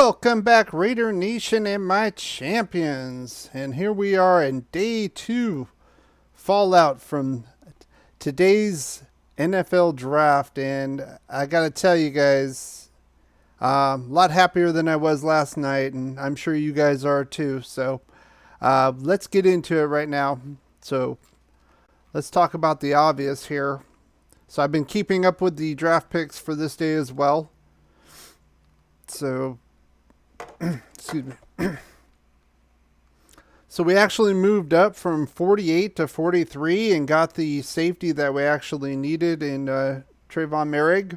Welcome back, Raider Nation and my champions. And here we are in day 2 fallout from today's NFL draft. And I got to tell you guys, a lot happier than I was last night. And I'm sure you guys are too. So let's get into it right now. So let's talk about the obvious here. So I've been keeping up with the draft picks for this day as well. So, excuse me. So we actually moved up from 48 to 43 and got the safety that we actually needed in Trayvon Merrick.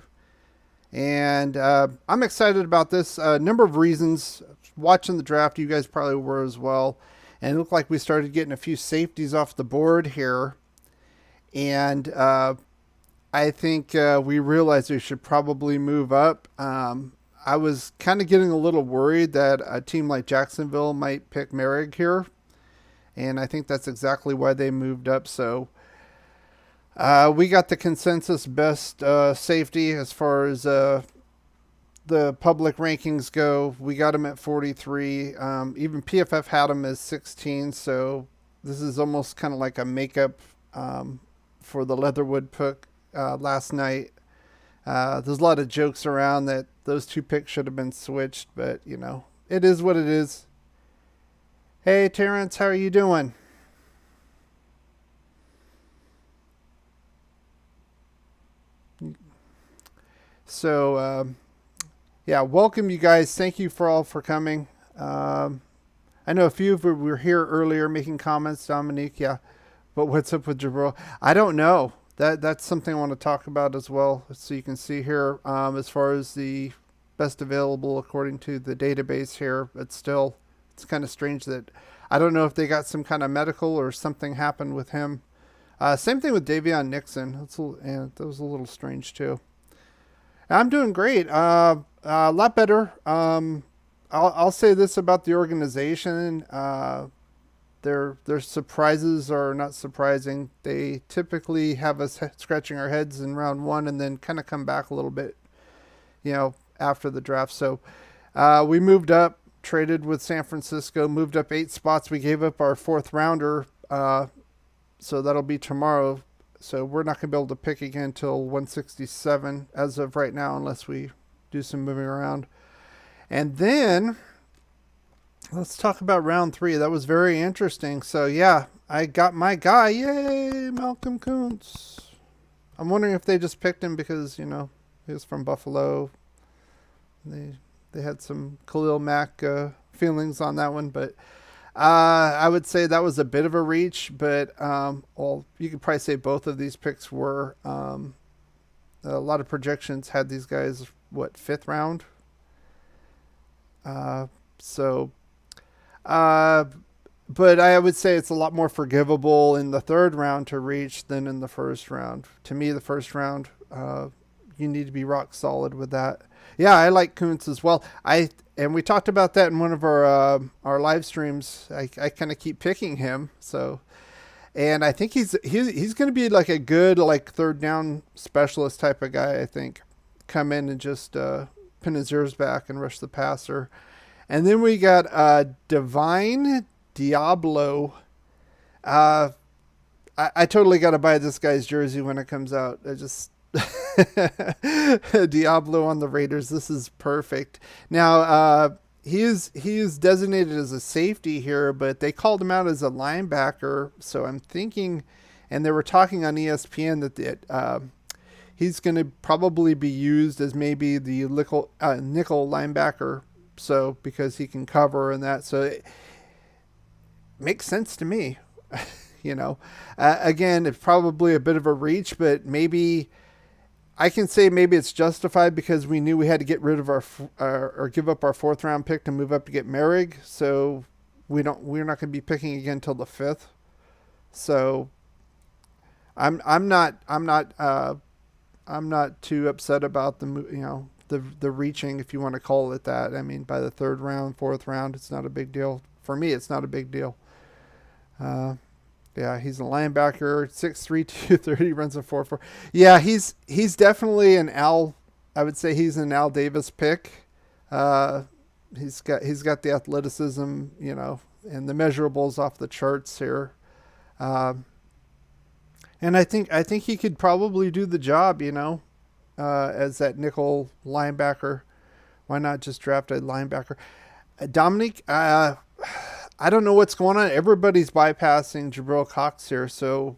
And I'm excited about this. A number of reasons. Watching the draft, you guys probably were as well. And it looked like we started getting a few safeties off the board here. And I think we realized we should probably move up. I was kind of getting a little worried that a team like Jacksonville might pick Merrick here. And I think that's exactly why they moved up. So we got the consensus best safety as far as the public rankings go. We got him at 43. Even PFF had him as 16. So this is almost kind of like a makeup for the Leatherwood pick last night. There's a lot of jokes around that those two picks should have been switched, but, you know, it is what it is. Hey, Terrence, how are you doing? So, yeah, welcome you guys. Thank you for coming. I know a few of you were here earlier making comments, Dominique, yeah. But what's up with Jabril? I don't know. That's something I want to talk about as well. So you can see here, as far as the best available according to the database here, but still, it's kind of strange that I don't know if they got some kind of medical or something happened with him. Same thing with Davion Nixon. That was a little strange too. I'm doing great. A lot better. I'll say this about the organization. Their surprises are not surprising. They typically have us scratching our heads in round 1 and then kind of come back a little bit, after the draft. So we moved up, traded with San Francisco, moved up 8 spots. We gave up our 4th rounder, so that'll be tomorrow. So we're not going to be able to pick again until 167 as of right now unless we do some moving around. And then let's talk about round 3. That was very interesting. So, yeah, I got my guy. Yay, Malcolm Kuntz. I'm wondering if they just picked him because, he was from Buffalo. They had some Khalil Mack feelings on that one. But I would say that was a bit of a reach. But, you could probably say both of these picks were. A lot of projections had these guys, 5th round? But I would say it's a lot more forgivable in the 3rd round to reach than in the 1st round. To me, the 1st round, you need to be rock solid with that. Yeah, I like Kuntz as well. And we talked about that in one of our live streams. I kind of keep picking him. So, and I think he's going to be like a good 3rd down specialist type of guy. I think come in and just pin his ears back and rush the passer. And then we got Divine Diablo. I totally got to buy this guy's jersey when it comes out. I just Diablo on the Raiders. This is perfect. Now he is designated as a safety here, but they called him out as a linebacker. So I'm thinking, and they were talking on ESPN that he's going to probably be used as maybe the nickel linebacker. So because he can cover and that, so it makes sense to me. Again, it's probably a bit of a reach, but maybe I can say maybe it's justified because we knew we had to get rid of or give up our 4th round pick to move up to get Merrick. So we're not going to be picking again until the 5th. So I'm not too upset about the reaching, if you want to call it that. I mean, by the 3rd round, 4th round, it's not a big deal. For me, it's not a big deal. Yeah, he's a linebacker, 6'3", 230, runs a 4.4. Yeah, he's definitely an Al. I would say he's an Al Davis pick. he's got the athleticism, and the measurables off the charts here. Um, and I think he could probably do the job, as that nickel linebacker. Why not just draft a linebacker? Dominique, I don't know what's going on. Everybody's bypassing Jabril Cox here, so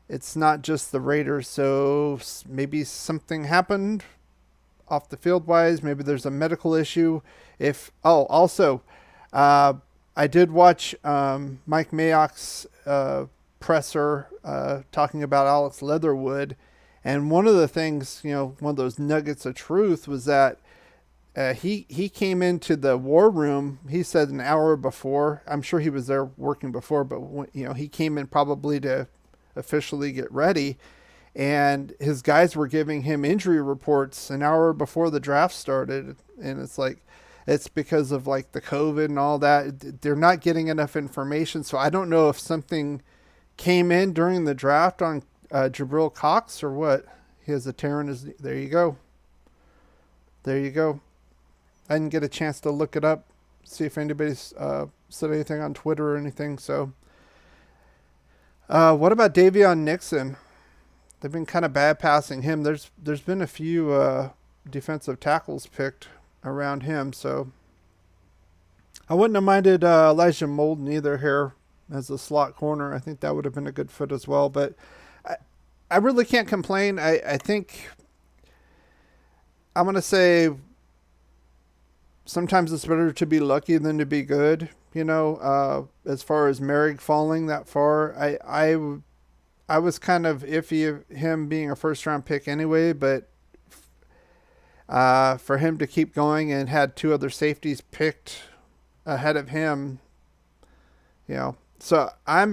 it's not just the Raiders. So maybe something happened off the field wise. Maybe there's a medical issue. Also, I did watch Mike Mayock's presser talking about Alex Leatherwood, and one of the things, one of those nuggets of truth was that he came into the war room. He said an hour before. I'm sure he was there working before, but he came in probably to officially get ready, and his guys were giving him injury reports an hour before the draft started, and it's because of like the COVID and all that. They're not getting enough information, so I don't know if something came in during the draft on Jabril Cox or what. He has a tear in his. There you go. I didn't get a chance to look it up, see if anybody's said anything on Twitter or anything. So, what about Davion Nixon? They've been kind of bad passing him. There's been a few defensive tackles picked around him, so I wouldn't have minded Elijah Molden either here as a slot corner. I think that would have been a good fit as well. But I really can't complain. I think I'm gonna say sometimes it's better to be lucky than to be good. As far as Merrick falling that far, I was kind of iffy of him being a first round pick anyway, but for him to keep going and had two other safeties picked ahead of him, so I'm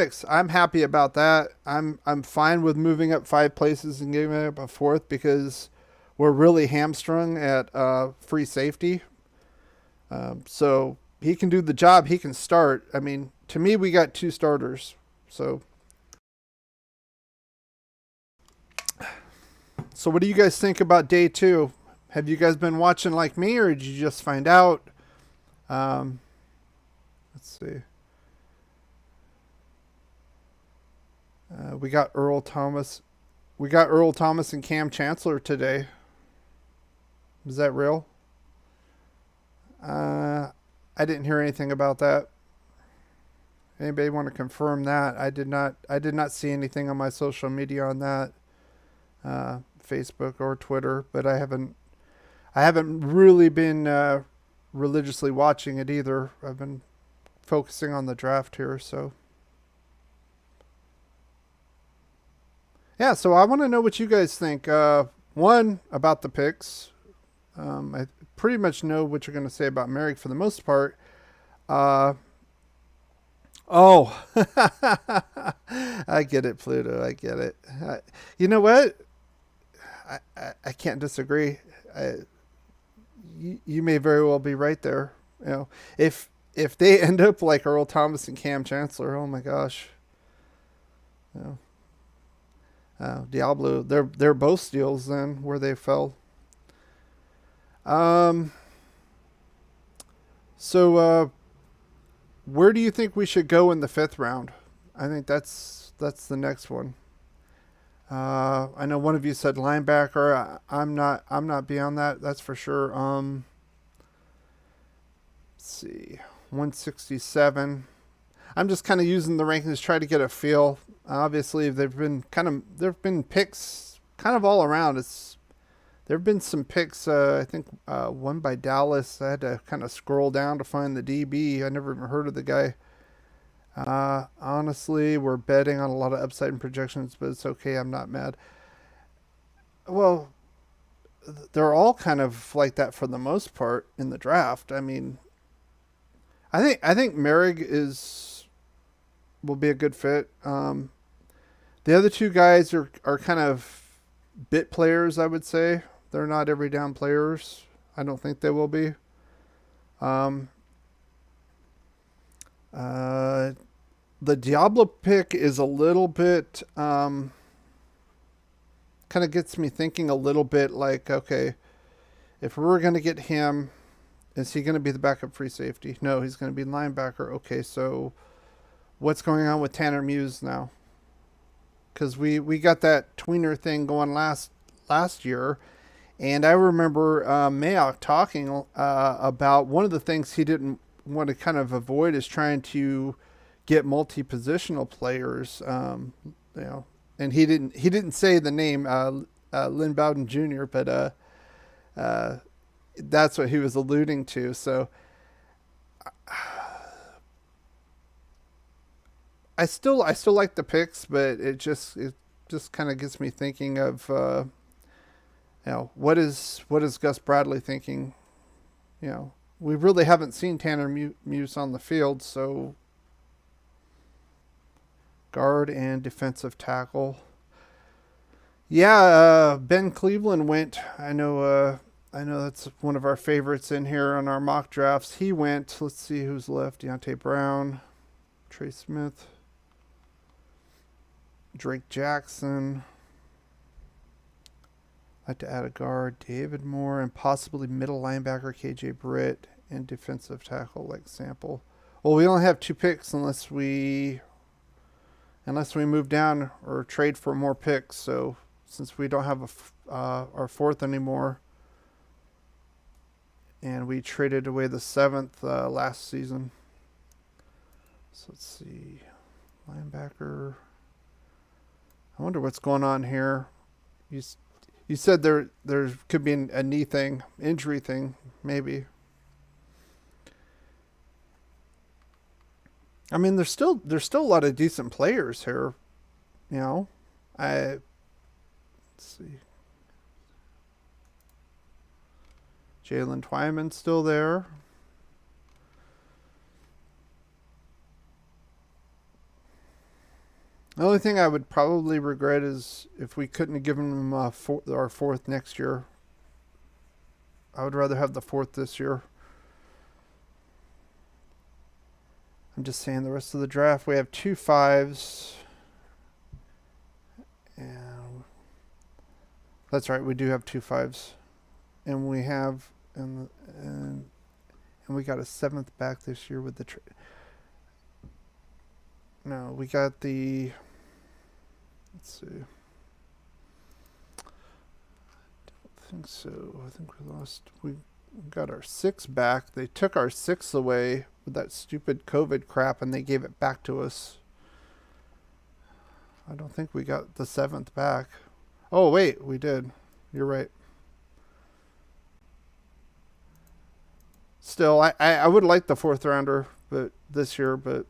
happy about that. I'm fine with moving up 5 places and giving up a 4th because we're really hamstrung at free safety. So he can do the job. He can start. I mean, to me, we got 2 starters. So what do you guys think about day 2? Have you guys been watching like me, or did you just find out? Let's see. We got Earl Thomas. We got Earl Thomas and Cam Chancellor today. Is that real? I didn't hear anything about that. Anybody want to confirm that? I did not see anything on my social media on that, Facebook or Twitter. But I haven't really been religiously watching it either. I've been focusing on the draft here, so. Yeah, so I want to know what you guys think. One, about the picks. I pretty much know what you're going to say about Merrick for the most part. I get it, Pluto. I get it. You know what? I can't disagree. You may very well be right there. If they end up like Earl Thomas and Cam Chancellor, oh my gosh. Diablo, they're both steals then where they fell. So where do you think we should go in the 5th round? I think that's the next one. I know one of you said linebacker. I'm not beyond that. That's for sure. Let's see, 167. I'm just kind of using the rankings to try to get a feel. Obviously, there've been picks kind of all around. There've been some picks. I think one by Dallas. I had to kind of scroll down to find the DB. I never even heard of the guy. Honestly, we're betting on a lot of upside and projections, but it's okay. I'm not mad. Well, they're all kind of like that for the most part in the draft. I mean, I think Merrick will be a good fit. The other 2 guys are kind of bit players, I would say. They're not every down players. I don't think they will be. The Diablo pick is a little bit, kind of gets me thinking a little bit like, okay, if we were going to get him, Is he going to be the backup free safety? No, he's going to be linebacker. Okay, so what's going on with Tanner Muse now? Because we got that tweener thing going last year, and I remember Mayock talking about one of the things he didn't want to kind of avoid is trying to get multi-positional players. You know, and he didn't say the name Lynn Bowden Jr., but that's what he was alluding to. So I still like the picks, but it just kind of gets me thinking of what is Gus Bradley thinking? You know, we really haven't seen Tanner Muse on the field, so guard and defensive tackle. Yeah, Ben Cleveland went. I know that's one of our favorites in here on our mock drafts. He went. Let's see who's left. Deontay Brown, Trey Smith, Drake Jackson. I'd like to add a guard, David Moore, and possibly middle linebacker KJ Britt and defensive tackle like Sample. Well, we only have 2 picks unless we move down or trade for more picks. So since we don't have our 4th anymore, and we traded away the 7th last season. So let's see, linebacker. I wonder what's going on here. You said there could be a knee thing, injury thing, maybe. I mean, there's still a lot of decent players here. You know, let's see. Jalen Twyman's still there. The only thing I would probably regret is if we couldn't have given him our 4th next year. I would rather have the 4th this year. I'm just saying the rest of the draft, we have 2 5s. And that's right, we do have 2 5s. And we have and we got a 7th back this year with the no, we got the, let's see. I don't think so. I think we got our 6 back. They took our 6 away with that stupid COVID crap and they gave it back to us. I don't think we got the 7th back. Oh, wait, we did. You're right. Still, I would like the 4th rounder, but this year, but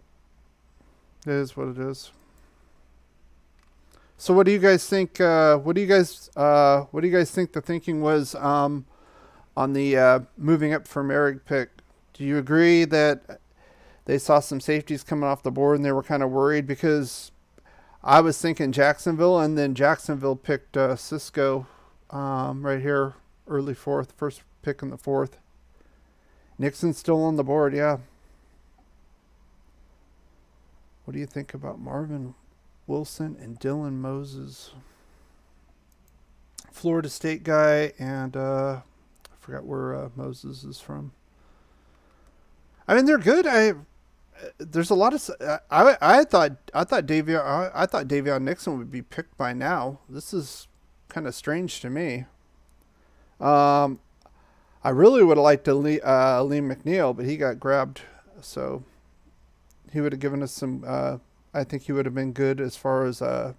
it is what it is. So, what do you guys think? What do you guys think the thinking was on the moving up for Merrick pick? Do you agree that they saw some safeties coming off the board and they were kind of worried? Because I was thinking Jacksonville, and then Jacksonville picked Cisco right here, early 4th, first pick in the 4th. Nixon's still on the board, yeah. What do you think about Marvin Wilson and Dylan Moses? Florida State guy, and I forgot where Moses is from. I mean, they're good. There's a lot of. I thought Davion Nixon would be picked by now. This is kind of strange to me. I really would have liked to Liam McNeil, but he got grabbed, so he would have given us some. I think he would have been good as far as a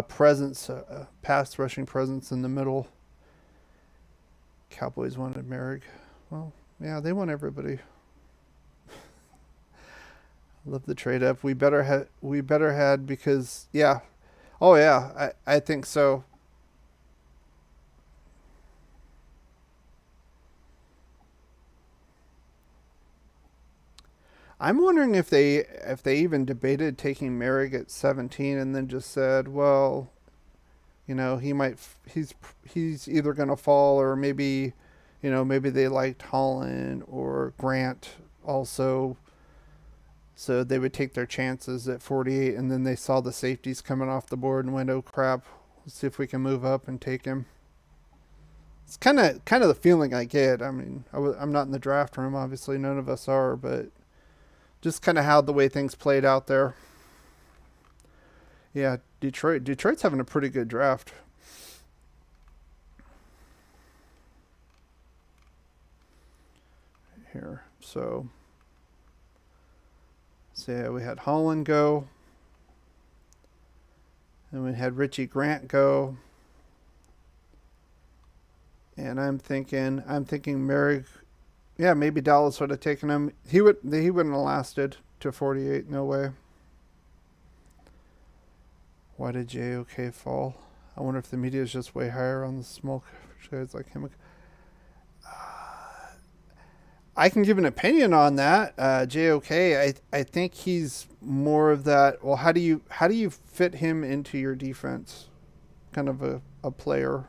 presence, pass rushing presence in the middle. Cowboys wanted Merrick. Well, yeah, they want everybody. Love the trade up. We better had because yeah, oh yeah, I think so. I'm wondering if they even debated taking Merrick at 17 and then just said, well, you know, he's either going to fall or maybe, you know, maybe they liked Holland or Grant also, so they would take their chances at 48, and then they saw the safeties coming off the board and went, oh crap, let's see if we can move up and take him. It's kind of the feeling I get. I mean, I'm not in the draft room, obviously, none of us are, but just kind of how the way things played out there. Yeah, Detroit's having a pretty good draft. Here, so yeah, we had Holland go, and we had Richie Grant go, and I'm thinking Merrick. Yeah, maybe Dallas would have taken him. He wouldn't have lasted to 48. No way. Why did JOK fall? I wonder if the media is just way higher on the small guys like him. I can give an opinion on that. JOK, I think he's more of that. Well, how do you fit him into your defense? Kind of a player.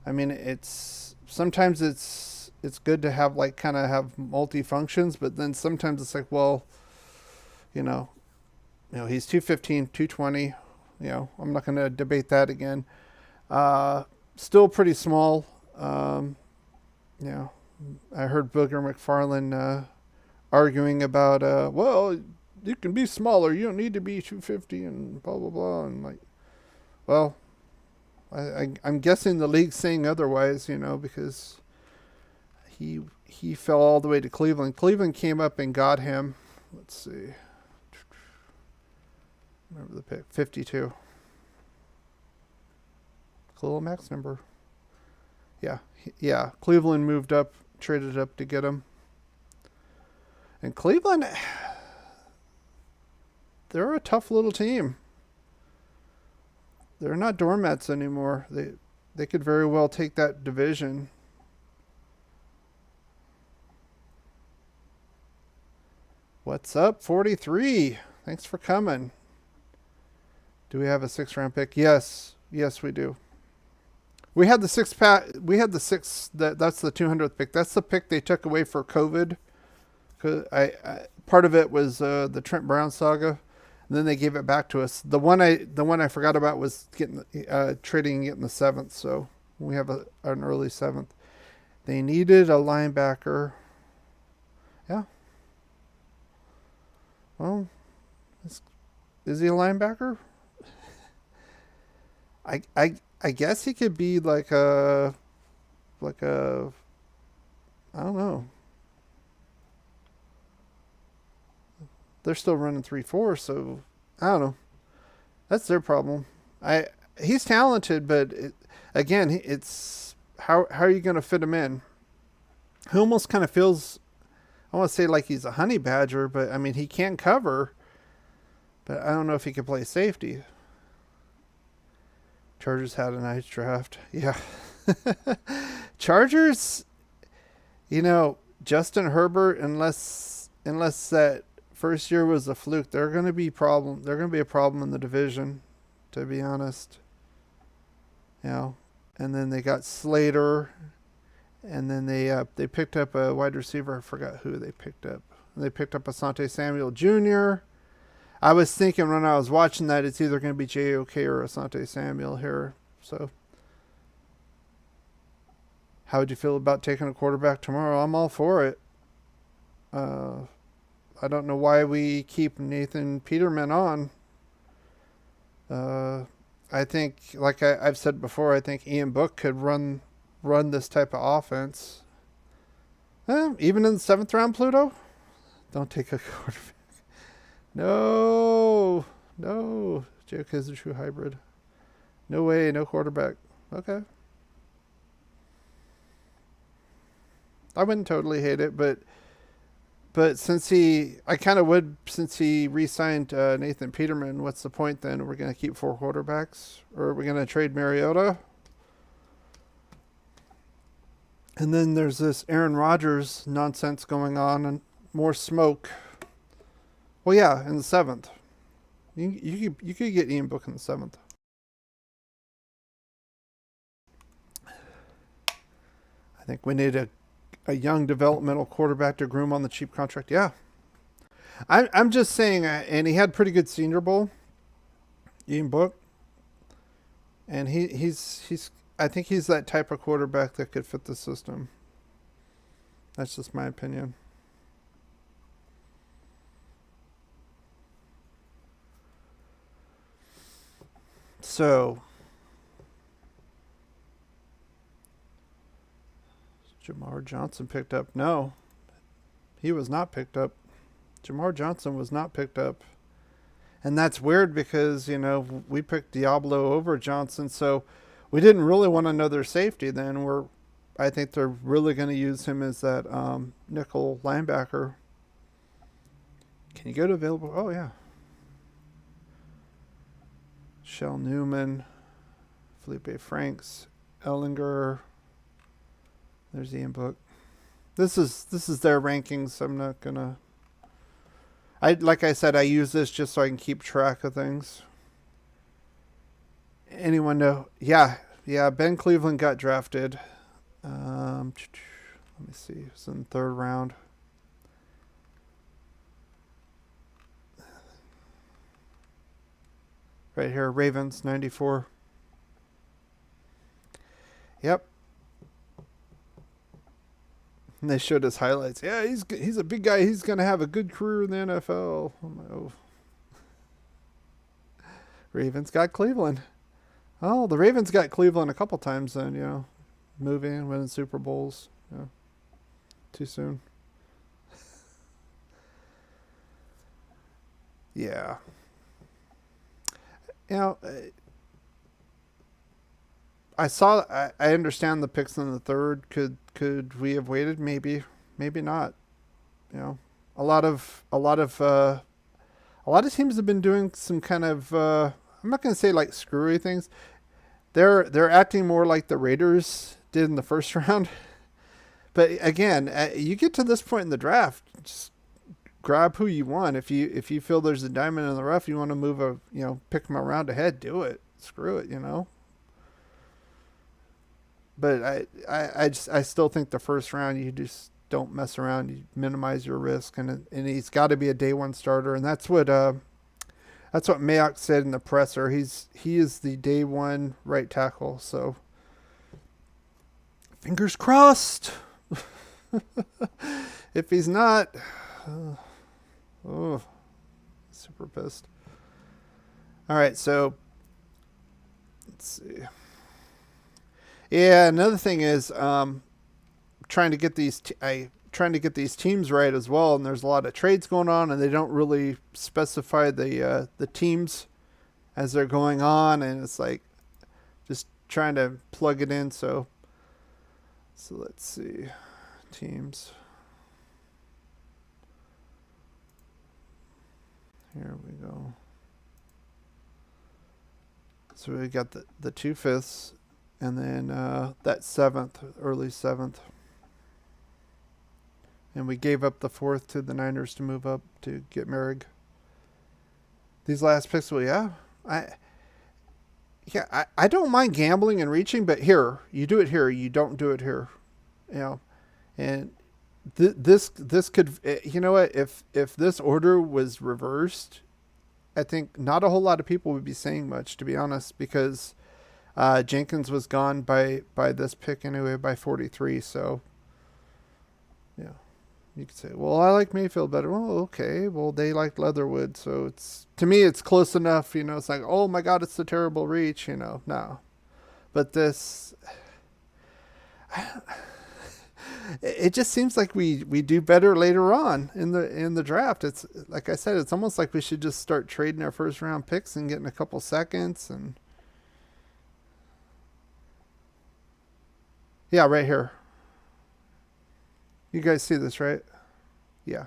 I mean, sometimes it's good to have like kind of have multi functions, but then sometimes it's like, well, he's 215, 220. I'm not going to debate that again. Still pretty small. I heard Booger McFarlane arguing about, well, you can be smaller. You don't need to be 250 and blah, blah, blah. And like, well, I'm guessing the league's saying otherwise, because he fell all the way to Cleveland. Cleveland came up and got him. Let's see. Remember the pick, 52. Khalil Mack's number. Yeah. Cleveland moved up, traded up to get him. And Cleveland, they're a tough little team. They're not doormats anymore. They could very well take that division. What's up, 43? Thanks for coming. Do we have a 6th-round pick? Yes, we do. We had the 6th pack. We had the 6th. That's the 200th pick. That's the pick they took away for COVID. Cause part of it was the Trent Brown saga, and then they gave it back to us. The one I forgot about was getting trading and getting the 7th. So we have an early 7th. They needed a linebacker. Yeah. Well, is he a linebacker? I guess he could be like a I don't know. They're still running 3-4, so I don't know. That's their problem. He's talented, but again, it's how are you going to fit him in? He almost kind of feels, I want to say like he's a honey badger, but I mean he can cover, but I don't know if he can play safety. Chargers had a nice draft. Yeah. Chargers, Justin Herbert, unless that first year was a fluke, they're going to be a problem in the division, to be honest. And then they got Slater, and then they picked up a wide receiver. I forgot who they picked up. They picked up Asante Samuel Jr. I was thinking when I was watching that it's either going to be JOK or Asante Samuel here. So, how would you feel about taking a quarterback tomorrow? I'm all for it. I don't know why we keep Nathan Peterman on. I think, like I've said before, I think Ian Book could run this type of offense. Even in the 7th round, Pluto? Don't take a quarterback. No. JOK is a true hybrid. No way, no quarterback. Okay. I wouldn't totally hate it, but since he re-signed Nathan Peterman, what's the point then? We're going to keep 4 quarterbacks? Or are we going to trade Mariota? And then there's this Aaron Rodgers nonsense going on and more smoke. Well, yeah, in the 7th. You could get Ian Book in the 7th. I think we need a young developmental quarterback to groom on the cheap contract. Yeah. I'm just saying, and he had pretty good Senior Bowl, Ian Book. And he's I think he's that type of quarterback that could fit the system. That's just my opinion. So, Jamar Johnson picked up. No, he was not picked up. Jamar Johnson was not picked up. And that's weird because, we picked Diablo over Johnson, so we didn't really want another safety then. I think they're really going to use him as that nickel linebacker. Can you go to available? Oh, yeah. Shell Newman, Felipe Franks, Ellinger. There's Ian Book. This is their rankings. I'm not gonna. Like I said, I use this just so I can keep track of things. Anyone know? Yeah. Ben Cleveland got drafted. Let me see. It's in the third round. Right here, Ravens, 94. Yep. And they showed his highlights. Yeah, he's a big guy. He's going to have a good career in the NFL. Oh. Ravens got Cleveland. Oh, the Ravens got Cleveland a couple times then, moving, winning Super Bowls. Yeah. Too soon. Yeah. I understand the picks in the third. Could we have waited? Maybe not. A lot of teams have been doing some kind of I'm not going to say like screwy things. They're acting more like the Raiders did in the first round. But again, you get to this point in the draft, just grab who you want. If you feel there's a diamond in the rough, you want to move pick them around ahead, do it. Screw it, But I still think the first round you just don't mess around. You minimize your risk, and he's got to be a day one starter, and that's what Mayock said in the presser. He is the day one right tackle. So fingers crossed. If he's not, super pissed. All right, so let's see. Yeah, another thing is trying to get these teams right as well, and there's a lot of trades going on, and they don't really specify the teams as they're going on, and it's like just trying to plug it in. So let's see, teams. Here we go. So we got the 2/5, and then that 7th, early 7th. And we gave up the 4th to the Niners to move up to get Merrick. These last picks, well, I don't mind gambling and reaching, but here, you do it here, you don't do it here. And this could, you know what, if this order was reversed, I think not a whole lot of people would be saying much, to be honest, because Jenkins was gone by this pick anyway, by 43. So, yeah, you could say, well, I like Mayfield better. Well, okay. Well, they like Leatherwood. So to me, it's close enough. It's like, oh my God, it's a terrible reach. No. But this, it just seems like we do better later on in the draft. It's like I said, it's almost like we should just start trading our first round picks and getting a couple seconds. And yeah, right here. You guys see this, right? Yeah.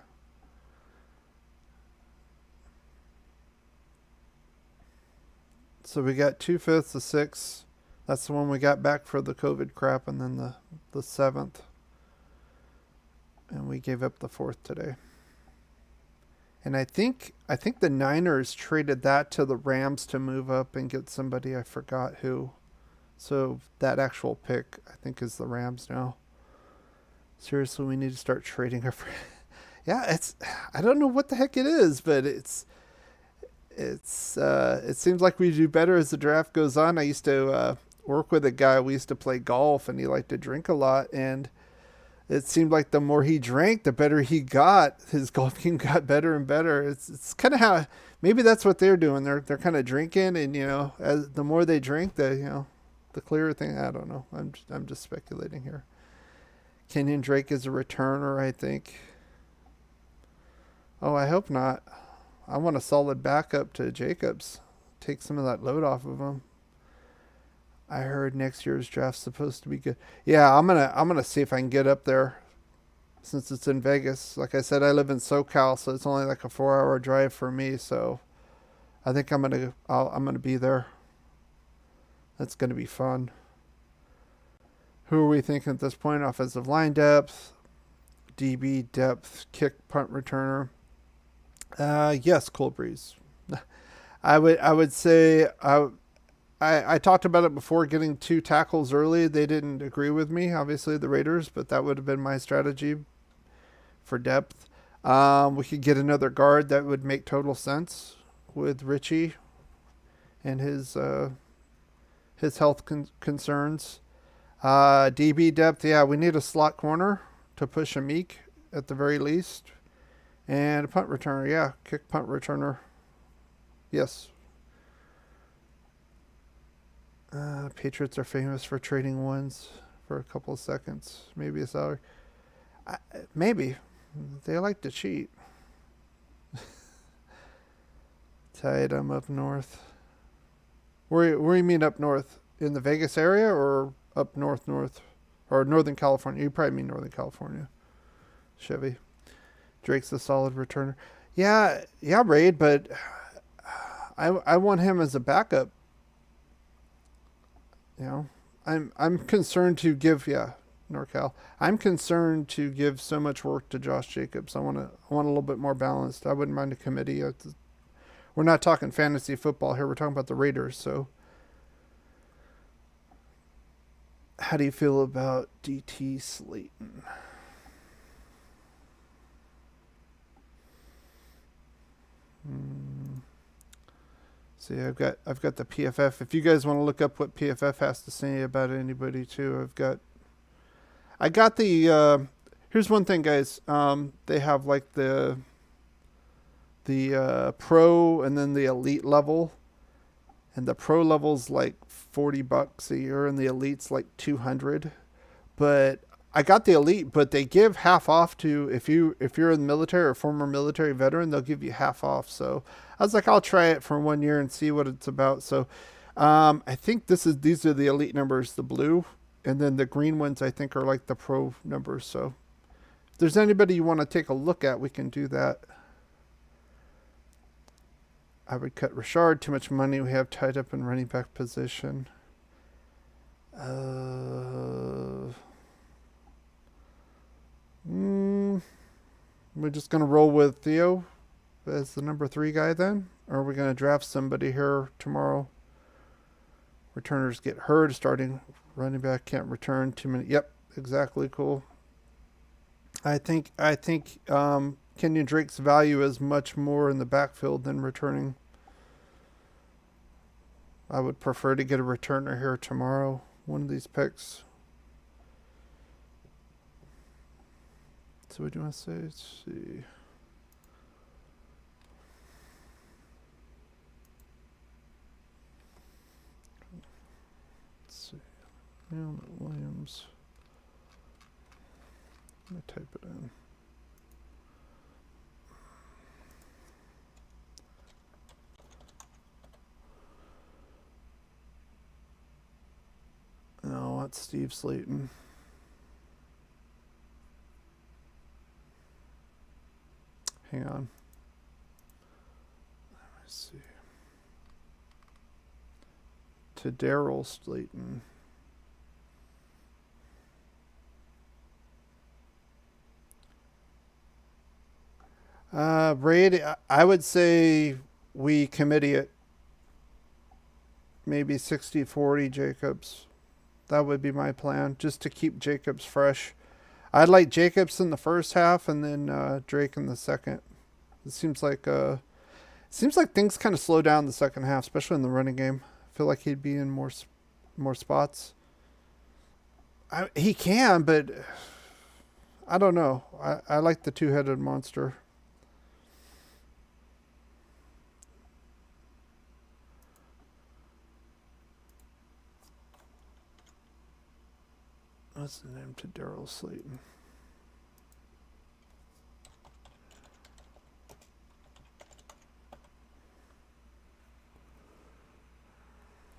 So we got 2/5, the 6th. That's the one we got back for the COVID crap, and then the 7th. And we gave up the 4th today. And I think the Niners traded that to the Rams to move up and get somebody, I forgot who. So that actual pick, I think, is the Rams now. Seriously, we need to start trading our yeah, I don't know what the heck it is, but it seems like we do better as the draft goes on. I used to work with a guy. We used to play golf, and he liked to drink a lot, and it seemed like the more he drank, the better he got. His golf game got better and better. It's kind of how maybe that's what they're doing. They're kind of drinking, and as the more they drink, the clearer thing. I don't know. I'm just speculating here. Kenyon Drake is a returner, I think. Oh, I hope not. I want a solid backup to Jacobs. Take some of that load off of him. I heard next year's draft's supposed to be good. Yeah, I'm gonna see if I can get up there, since it's in Vegas. Like I said, I live in SoCal, so it's only like a 4-hour drive for me. So I think I'm gonna be there. That's gonna be fun. Who are we thinking at this point? Offensive line depth, DB depth, kick punt returner. Yes, Cole Breeze. I would say I talked about it before, getting 2 tackles early. They didn't agree with me, obviously, the Raiders, but that would have been my strategy for depth. We could get another guard. That would make total sense with Richie and his health concerns. DB depth, yeah, we need a slot corner to push a Meek at the very least. And a punt returner, yeah, kick punt returner. Yes. Patriots are famous for trading ones for a couple of seconds. Maybe a salary. Maybe. They like to cheat. Tight, I'm up north. Where you mean up north? In the Vegas area or up north? Or Northern California? You probably mean Northern California. Chevy. Drake's a solid returner. Yeah, Raid, but I want him as a backup. I'm concerned to give NorCal. I'm concerned to give so much work to Josh Jacobs. I want a little bit more balanced. I wouldn't mind a committee. We're not talking fantasy football here. We're talking about the Raiders. So, how do you feel about DT Slayton? See, I've got the PFF. If you guys want to look up what PFF has to say about anybody too, I got the here's one thing, guys. They have like the pro and then the elite level, and the pro level's like $40 a year and the elite's like 200. But I got the elite, but they give half off to if you're in the military or former military veteran, they'll give you half off. So I was like, I'll try it for 1 year and see what it's about. So I think these are the elite numbers, the blue, and then the green ones I think are like the pro numbers. So if there's anybody you want to take a look at, we can do that. I would cut Richard. Too much money we have tied up in running back position. We're just going to roll with Theo as the number 3 guy then? Or are we going to draft somebody here tomorrow? Returners get hurt. Starting running back can't return. 2 minutes. Yep, exactly. Cool. I think Kenyon Drake's value is much more in the backfield than returning. I would prefer to get a returner here tomorrow. One of these picks. So what do you want to say? Let's see. Williams. Let me type it in. No, that's Steve Slayton. Hang on. Let me see. To Daryl Slayton. Braid, I would say we committee it. Maybe 60-40 Jacobs. That would be my plan, just to keep Jacobs fresh. I'd like Jacobs in the first half and then Drake in the second. It seems like things kind of slow down the second half, especially in the running game. I feel like he'd be in more more spots. He can, but I don't know. I like the two-headed monster. What's the name to Daryl Slayton?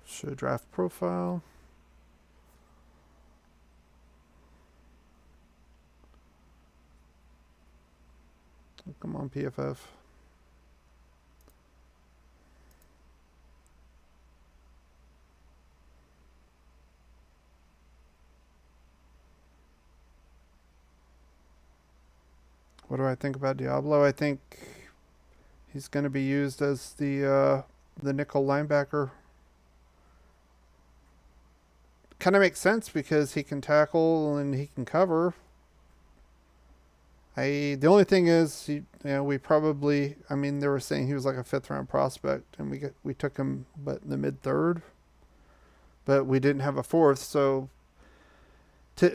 Show draft profile. Come on, PFF. What do I think about Diablo? I think he's going to be used as the nickel linebacker. Kind of makes sense because he can tackle and he can cover. The only thing is, we probably, they were saying he was like a 5th-round prospect, and we took him, but in the mid-3rd, but we didn't have a 4th. So,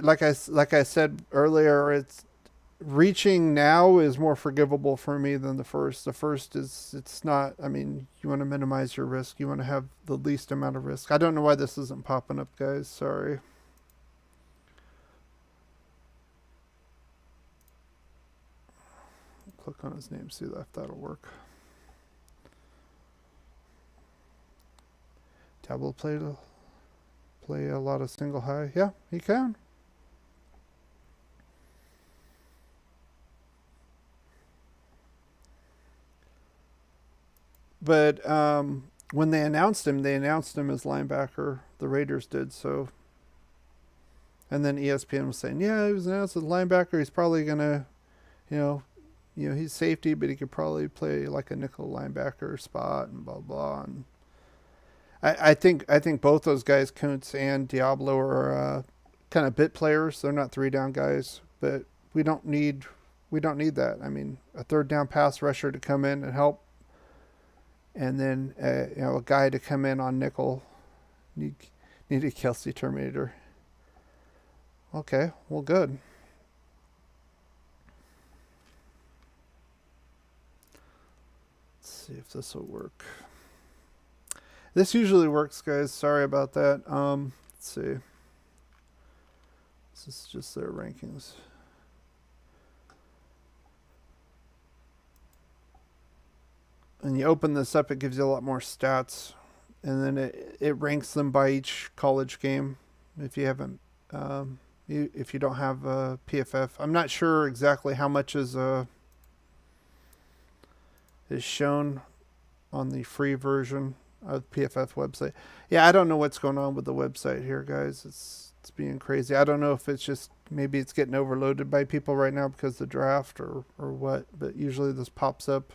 like I said earlier, it's reaching now is more forgivable for me than the first. The first it's not. You want to minimize your risk. You want to have the least amount of risk. I don't know why this isn't popping up, guys. Sorry. Click on his name, see if that'll work. Diablo play a lot of single high. Yeah, he can. But when they announced him as linebacker. The Raiders did so. And then ESPN was saying, yeah, he was announced as linebacker. He's probably gonna, he's safety, but he could probably play like a nickel linebacker spot and blah blah. And I think both those guys, Kuntz and Diablo, are kind of bit players. They're not 3-down guys, but we don't need that. A 3rd-down pass rusher to come in and help, and then a guy to come in on nickel. Need a Kelsey Terminator. Okay, well, good. Let's see if this will work. This usually works, guys. Sorry about that. Let's see. This is just their rankings. And you open this up, it gives you a lot more stats. And then it ranks them by each college game. If you haven't, if you don't have PFF, I'm not sure exactly how much is shown on the free version of the PFF website. Yeah, I don't know what's going on with the website here, guys. It's being crazy. I don't know if it's just maybe it's getting overloaded by people right now because of the draft or what. But usually this pops up.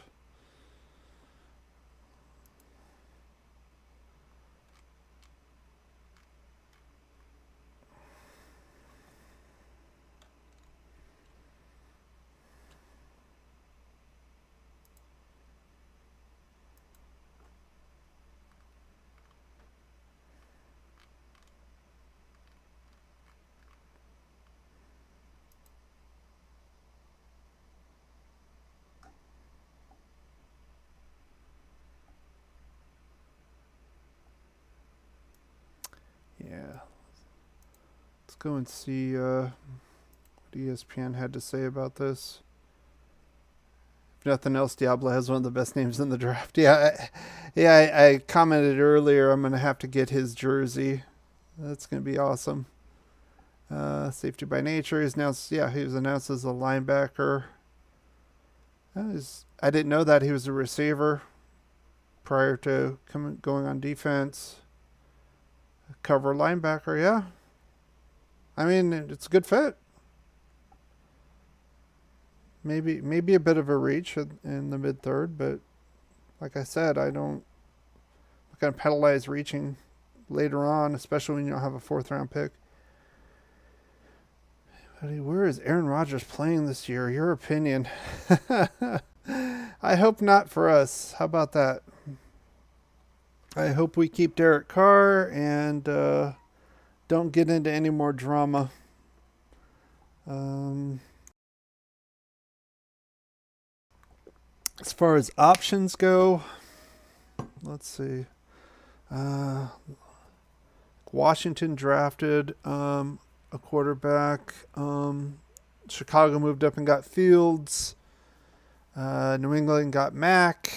Yeah. Let's go and see what ESPN had to say about this. If nothing else, Diablo has one of the best names in the draft. I commented earlier I'm going to have to get his jersey. That's going to be awesome. Safety by nature. He was announced as a linebacker. I didn't know that he was a receiver prior to going on defense. Cover linebacker, yeah. It's a good fit. Maybe a bit of a reach in the mid-3rd, but like I said, I'm not going to penalize reaching later on, especially when you don't have a 4th-round pick. Where is Aaron Rodgers playing this year? Your opinion. I hope not for us. How about that? I hope we keep Derek Carr and don't get into any more drama. As far as options go, let's see. Washington drafted a quarterback. Chicago moved up and got Fields. New England got Mac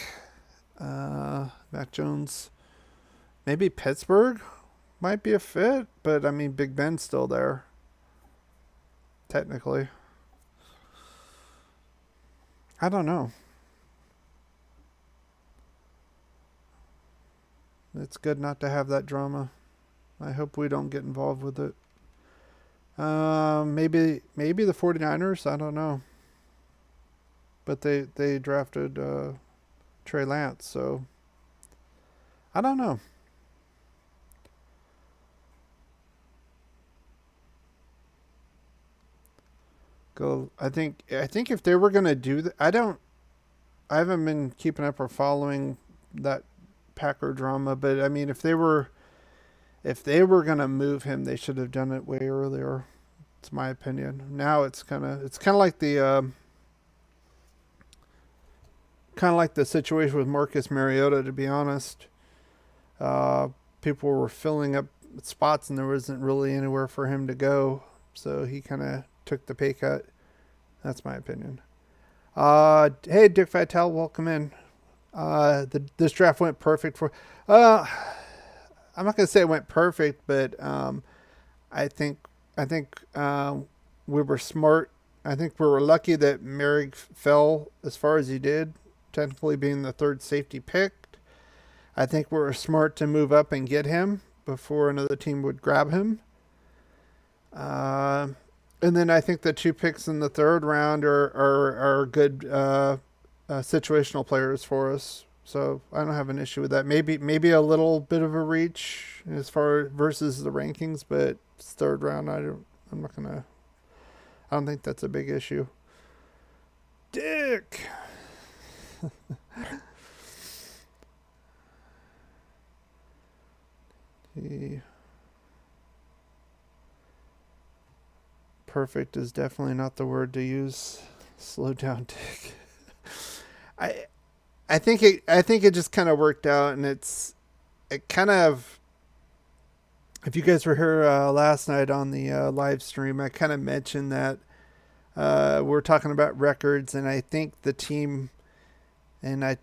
Jones. Maybe Pittsburgh might be a fit, but I mean, Big Ben's still there, technically. I don't know. It's good not to have that drama. I hope we don't get involved with it. Maybe the 49ers. I don't know. But they drafted Trey Lance, so I don't know. I think if they were gonna do that, I haven't been keeping up or following that Packer drama, but I mean, if they were gonna move him, they should have done it way earlier. It's my opinion. Now it's kind of like the situation with Marcus Mariota. To be honest, people were filling up spots, and there wasn't really anywhere for him to go, so he kind of took the pay cut. That's my opinion. Hey, Dick Vitale, welcome in. This draft went perfect for. I'm not gonna say it went perfect, but I think we were smart. I think we were lucky that Merrick fell as far as he did, technically being the third safety picked. I think we were smart to move up and get him before another team would grab him. And then I think the 2 picks in the third round are good situational players for us. So I don't have an issue with that. Maybe a little bit of a reach as far versus the rankings, but third round, I don't think that's a big issue. Dick. Perfect is definitely not the word to use. Slow down, Dick. I think it just kind of worked out, and it kind of. If you guys were here last night on the live stream, I kind of mentioned that we're talking about records, and I think the team, I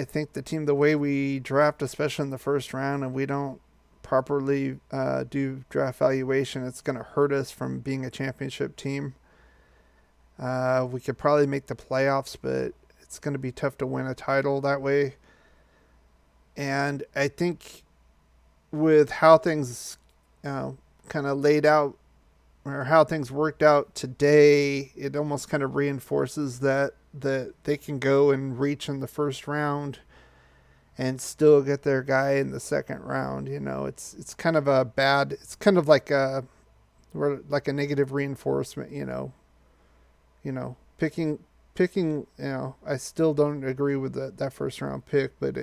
think the team, the way we draft, especially in the first round, and we don't properly do draft valuation, it's going to hurt us from being a championship team. We could probably make the playoffs, but it's going to be tough to win a title that way. And I think with how things kind of laid out, or how things worked out today, it almost kind of reinforces that they can go and reach in the first round and still get their guy in the second round. It's kind of a bad. It's kind of like a negative reinforcement. Picking. I still don't agree with that first round pick, but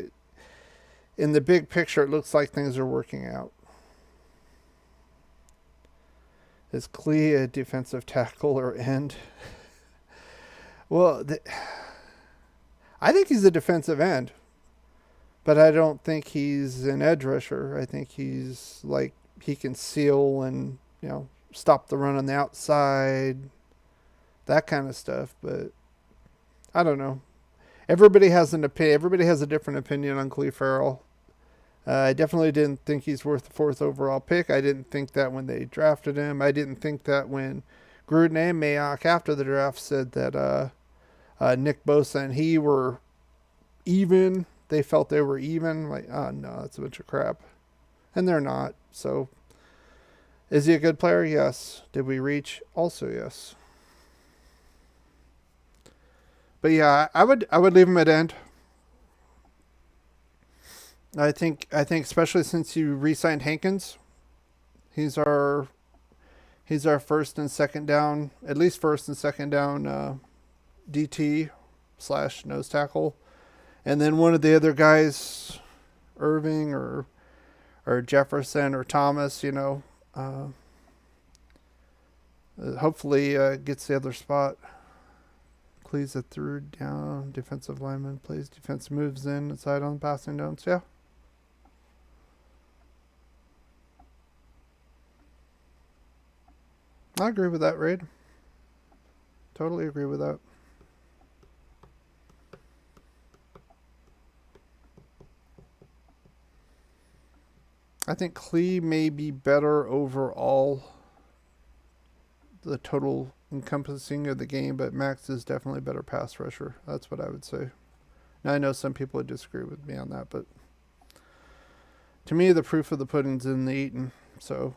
in the big picture, it looks like things are working out. Is Klee a defensive tackle or end? Well, I think he's a defensive end, but I don't think he's an edge rusher. I think he's like, he can seal and, stop the run on the outside, that kind of stuff. But I don't know. Everybody has an opinion. Everybody has a different opinion on Klee Farrell. I definitely didn't think he's worth the 4th overall pick. I didn't think that when they drafted him. I didn't think that when Gruden and Mayock after the draft said that Nick Bosa and he were even. They felt they were even. Like, oh no, that's a bunch of crap. And they're not. So, is he a good player? Yes. Did we reach? Also, yes. But yeah, I would leave him at end. I think especially since you re-signed Hankins, he's our first and second down, at least first and second down DT / nose tackle, and then one of the other guys, Irving or Jefferson or Thomas, Uh, hopefully gets the other spot. Cleaves a third down. Defensive lineman plays defense, moves in inside on passing downs. Yeah. I agree with that, Raid. Totally agree with that. I think Klee may be better overall, the total encompassing of the game, but Max is definitely a better pass rusher. That's what I would say. Now, I know some people would disagree with me on that, but to me, the proof of the pudding's in the eating. So,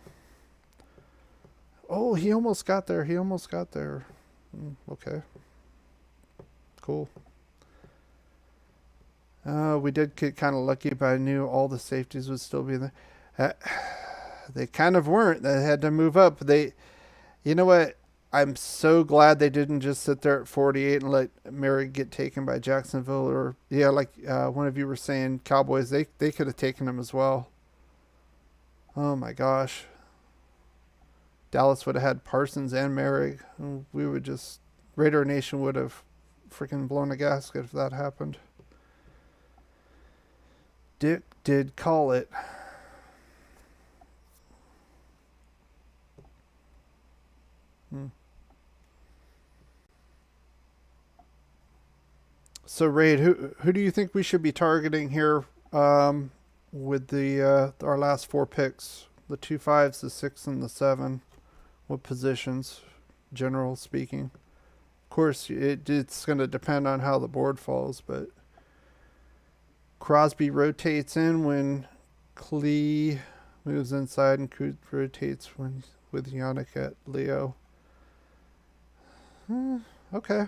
oh, he almost got there. He almost got there. Okay. Cool. We did get kind of lucky, but I knew all the safeties would still be there. They kind of weren't. They had to move up. You know what? I'm so glad they didn't just sit there at 48 and let Mary get taken by Jacksonville, or yeah, like one of you were saying, Cowboys. They could have taken him as well. Oh my gosh. Dallas would have had Parsons and Merrick. We would just Raider Nation would have freaking blown a gasket if that happened. Dick did call it. So Raid, who do you think we should be targeting here with the our last four picks? The 2 5s, the 6, and the 7. What positions, general speaking? Of course, it's going to depend on how the board falls, but Crosby rotates in when Klee moves inside, and Kut rotates when with Yannick at Leo. Okay.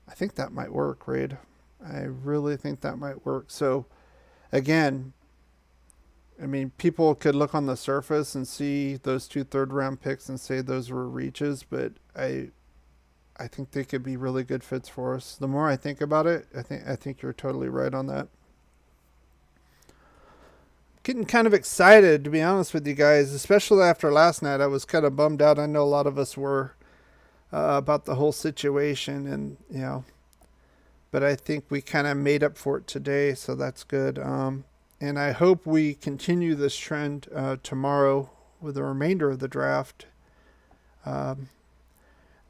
I think that might work, Raid. I really think that might work. So, again, I mean, people could look on the surface and see those 2 third-round picks and say those were reaches, but I think they could be really good fits for us. The more I think about it, I think you're totally right on that. Getting kind of excited, to be honest with you guys, especially after last night. I was kind of bummed out. I know a lot of us were about the whole situation, and but I think we kind of made up for it today, so that's good. And I hope we continue this trend tomorrow with the remainder of the draft.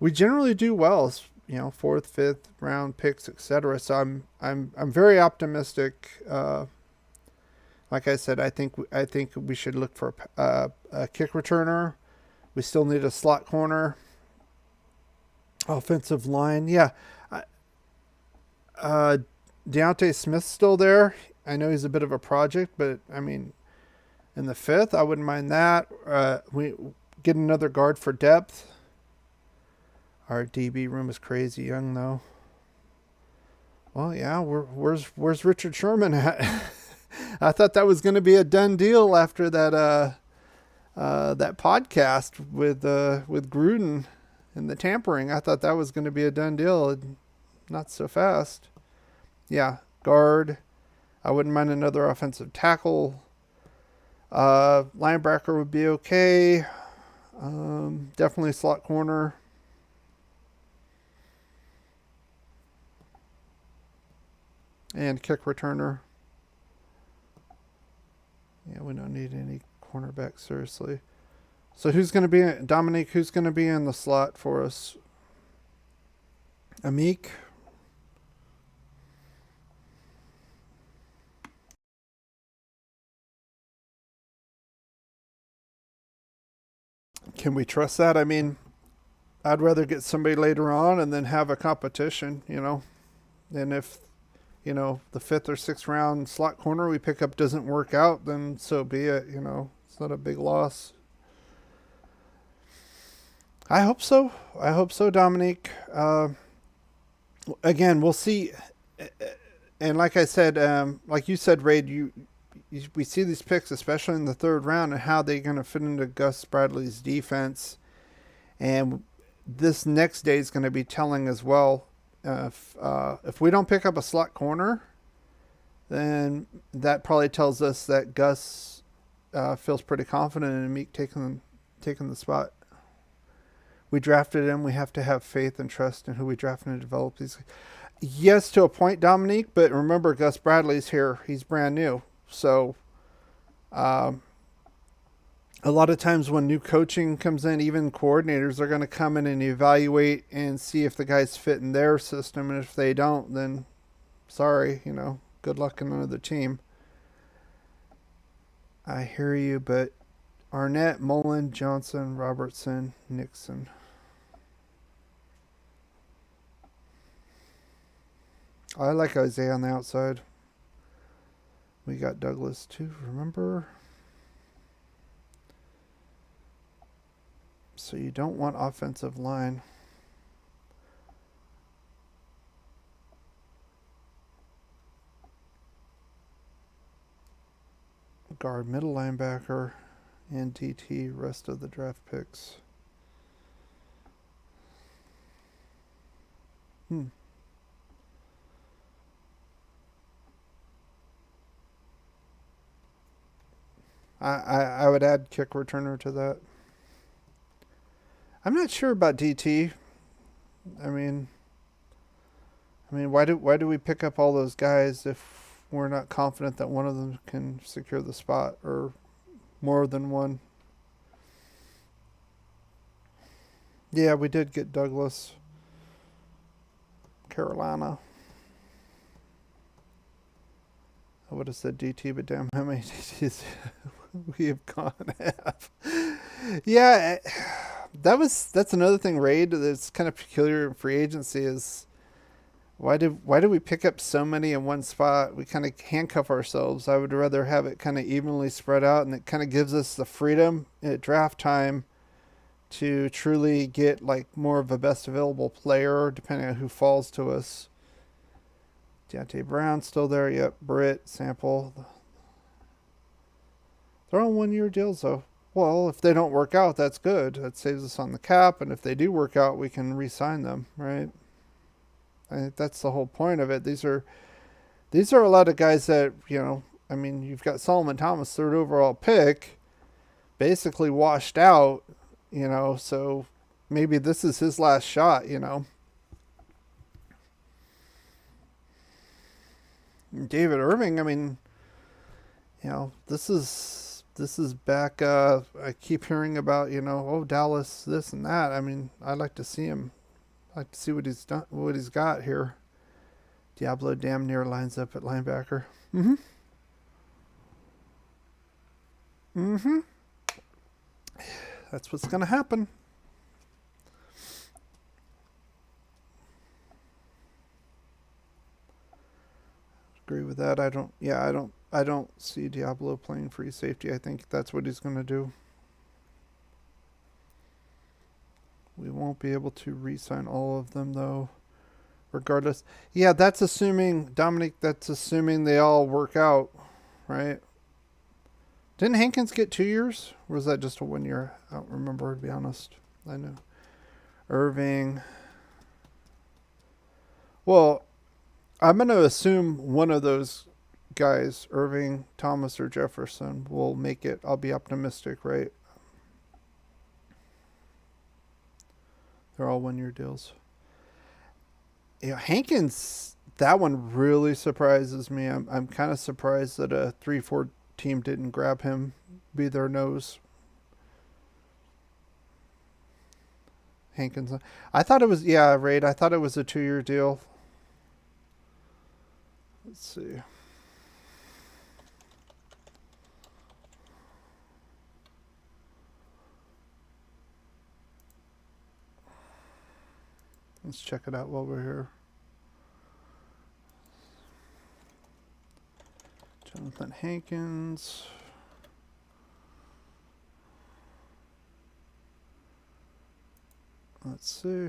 We generally do well, 4th, 5th round picks, etc. So I'm very optimistic. Like I said, I think we should look for a kick returner. We still need a slot corner. Offensive line, yeah. Deontay Smith's still there. I know he's a bit of a project, but I mean, in the 5th, I wouldn't mind that. We get another guard for depth. Our DB room is crazy young, though. Well, yeah. Where's Richard Sherman at? I thought that was going to be a done deal after that that podcast with Gruden and the tampering. I thought that was going to be a done deal. Not so fast. Yeah, guard. I wouldn't mind another offensive tackle. Linebacker would be okay. Definitely slot corner. And kick returner. Yeah, we don't need any cornerback, seriously. So who's going to be, Dominique, who's going to be in the slot for us? Amik? Can we trust that? I mean, I'd rather get somebody later on and then have a competition, And if, the 5th or 6th round slot corner we pick up doesn't work out, then so be it, It's not a big loss. I hope so. Dominique. Again, we'll see. And like I said, like you said, Raid, we see these picks, especially in the 3rd round, and how they're going to fit into Gus Bradley's defense. And this next day is going to be telling as well. If we don't pick up a slot corner, then that probably tells us that Gus feels pretty confident in Meek taking the spot. We drafted him. We have to have faith and trust in who we draft and develop these. Yes, to a point, Dominique. But remember, Gus Bradley's here. He's brand new. So, um, a lot of times when new coaching comes in, even coordinators are going to come in and evaluate and see if the guys fit in their system. And if they don't, then sorry, good luck in another team. I hear you, but Arnett, Mullen, Johnson, Robertson, Nixon. I like Isaiah on the outside. We got Douglas too, remember? So you don't want offensive line. Guard, middle linebacker, and DT, rest of the draft picks. I would add kick returner to that. I'm not sure about DT. I mean, why do we pick up all those guys if we're not confident that one of them can secure the spot or more than one? Yeah, we did get Douglas, Carolina. I would have said DT, but damn, how many DTs we have gone have? Yeah, that's another thing, Raid, that's kind of peculiar in free agency is why do we pick up so many in one spot? We kind of handcuff ourselves. I would rather have it kind of evenly spread out, and it kind of gives us the freedom at draft time to truly get like more of a best available player, depending on who falls to us. Deontay Brown still there. Yep. Britt, Sample. They're on 1-year deals though. Well, if they don't work out, that's good. That saves us on the cap, and if they do work out, we can re-sign them, right? I think that's the whole point of it. These are a lot of guys that, you've got Solomon Thomas, 3rd overall pick, basically washed out, so maybe this is his last shot, David Irving, this is back, I keep hearing about, Dallas, this and that. I'd like to see him. I'd like to see what he's done, what he's got here. Diablo damn near lines up at linebacker. That's what's going to happen. Agree with that. I don't see Diablo playing free safety. I think that's what he's going to do. We won't be able to re-sign all of them though, regardless. Yeah, that's assuming, Dominic, that's assuming they all work out, right? Didn't Hankins get 2 years? Or was that just a 1 year? I don't remember, to be honest. I know. Irving. Well, I'm going to assume one of those guys, Irving, Thomas, or Jefferson, will make it. I'll be optimistic, right? They're all 1 year deals. Hankins, that one really surprises me. I'm kind of surprised that a 3-4 team didn't grab him, be their nose. Hankins. I thought it was, Raid. I thought it was a 2 year deal. Let's see. Let's check it out while we're here. Jonathan Hankins. Let's see.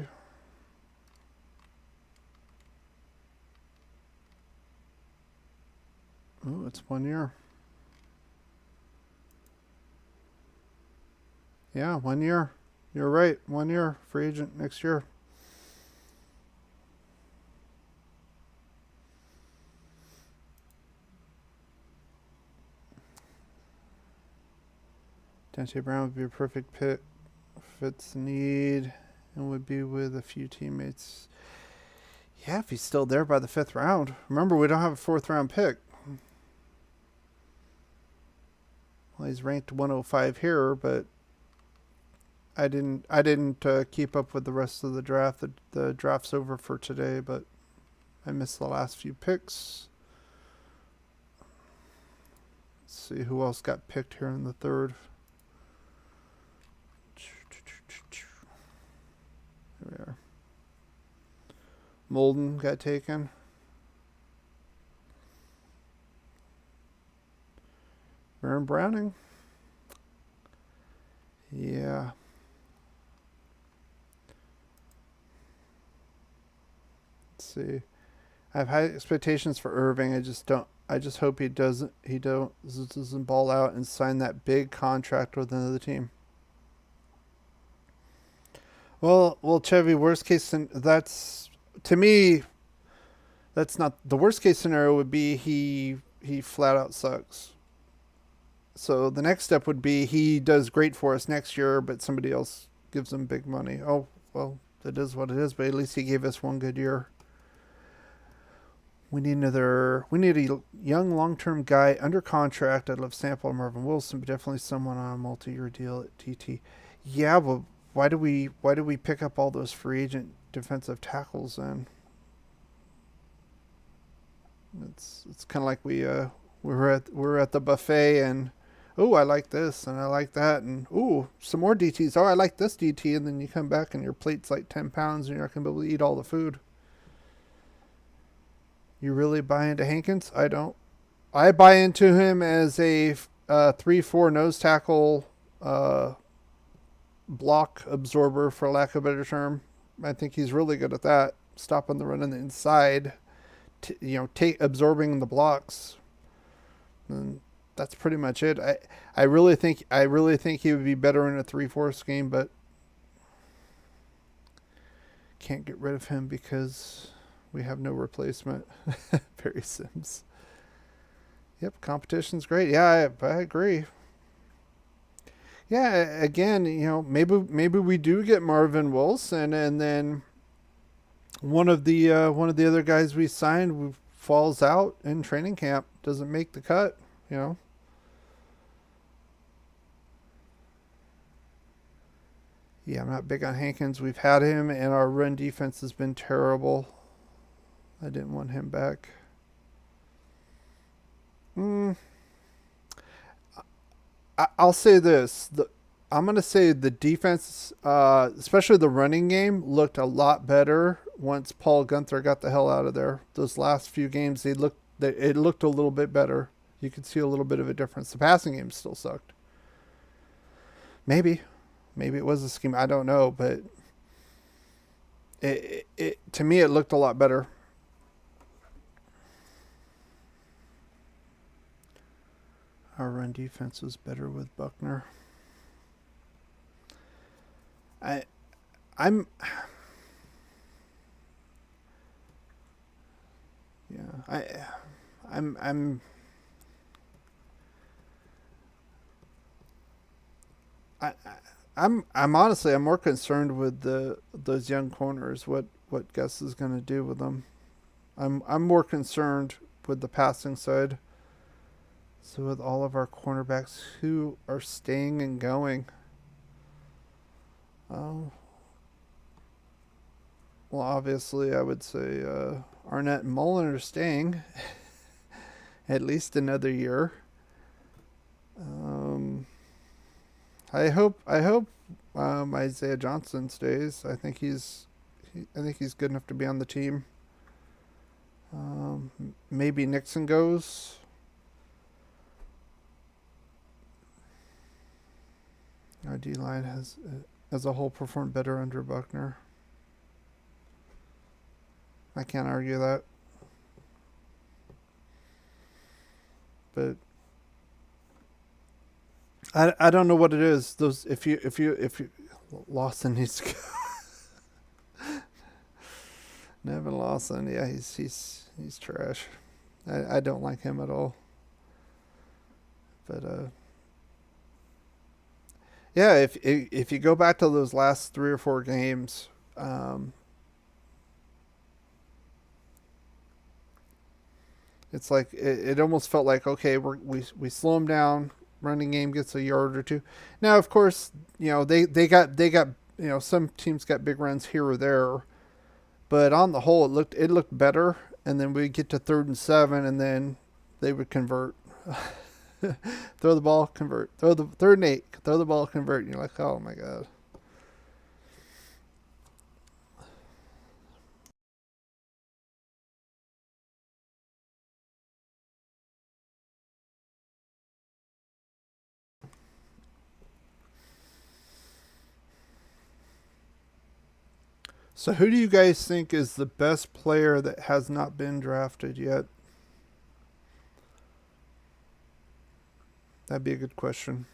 Oh, it's 1 year. Yeah, 1 year. You're right. 1 year. Free agent next year. Dante Brown would be a perfect pick. Fits need and would be with a few teammates. Yeah, if he's still there by the 5th round. Remember, we don't have a 4th round pick. Well, he's ranked 105 here, but I didn't keep up with the rest of the draft. The draft's over for today, but I missed the last few picks. Let's see who else got picked here in the 3rd. Here we are. Molden got taken. Baron Browning. Yeah. Let's see. I have high expectations for Irving. I just hope he doesn't ball out and sign that big contract with another team. Well, Chevy, worst case, that's, to me, that's not, the worst case scenario would be he flat out sucks. So the next step would be he does great for us next year, but somebody else gives him big money. Oh, well, that is what it is, but at least he gave us one good year. We need a young long-term guy under contract. I'd love Sample or Marvin Wilson, but definitely someone on a multi-year deal at TT. Yeah, but why do we pick up all those free agent defensive tackles then? It's kind of like we're at the buffet and I like this and I like that and some more DTs. I like this DT, and then you come back and your plate's like 10 pounds and you're not gonna be able to eat all the food. You really buy into Hankins? I don't. I buy into him as a 3-4 nose tackle block absorber, for lack of a better term. I think he's really good at that, stopping the run on the inside, absorbing the blocks. And that's pretty much it. I really think he would be better in a 3-4 scheme, but can't get rid of him because we have no replacement. Barry Sims. Yep, competition's great. Yeah, I agree. Yeah, again, maybe we do get Marvin Wilson, and then one of the other guys we signed falls out in training camp, doesn't make the cut. Yeah, I'm not big on Hankins. We've had him, and our run defense has been terrible. I didn't want him back. I'll say this. I'm going to say the defense, especially the running game, looked a lot better once Paul Gunther got the hell out of there. Those last few games, it looked a little bit better. You could see a little bit of a difference. The passing game still sucked. Maybe it was a scheme. I don't know, but it to me it looked a lot better. Our run defense was better with Buckner. I'm honestly, I'm more concerned with those young corners. What Gus is going to do with them. I'm more concerned with the passing side. So with all of our cornerbacks who are staying and going. Well, obviously, I would say Arnett and Mullen are staying at least another year. I hope Isaiah Johnson stays. I think he's good enough to be on the team. Maybe Nixon goes. Our D-line has, as a whole, performed better under Buckner. I can't argue that. But I don't know what it is. Those if you Lawson needs to go. Nevin Lawson, yeah, he's trash. I don't like him at all. But Yeah, if you go back to those last 3 or 4 games, it's like it almost felt like, okay, we slow them down. Running game gets a yard or two. Now, of course, they got some teams got big runs here or there, but on the whole, it looked better. And then we get to 3rd and 7, and then they would convert. Throw the ball, convert. Throw the 3rd and 8, throw the ball, convert. And you're like, oh my god. So who do you guys think is the best player that has not been drafted yet? That'd be a good question.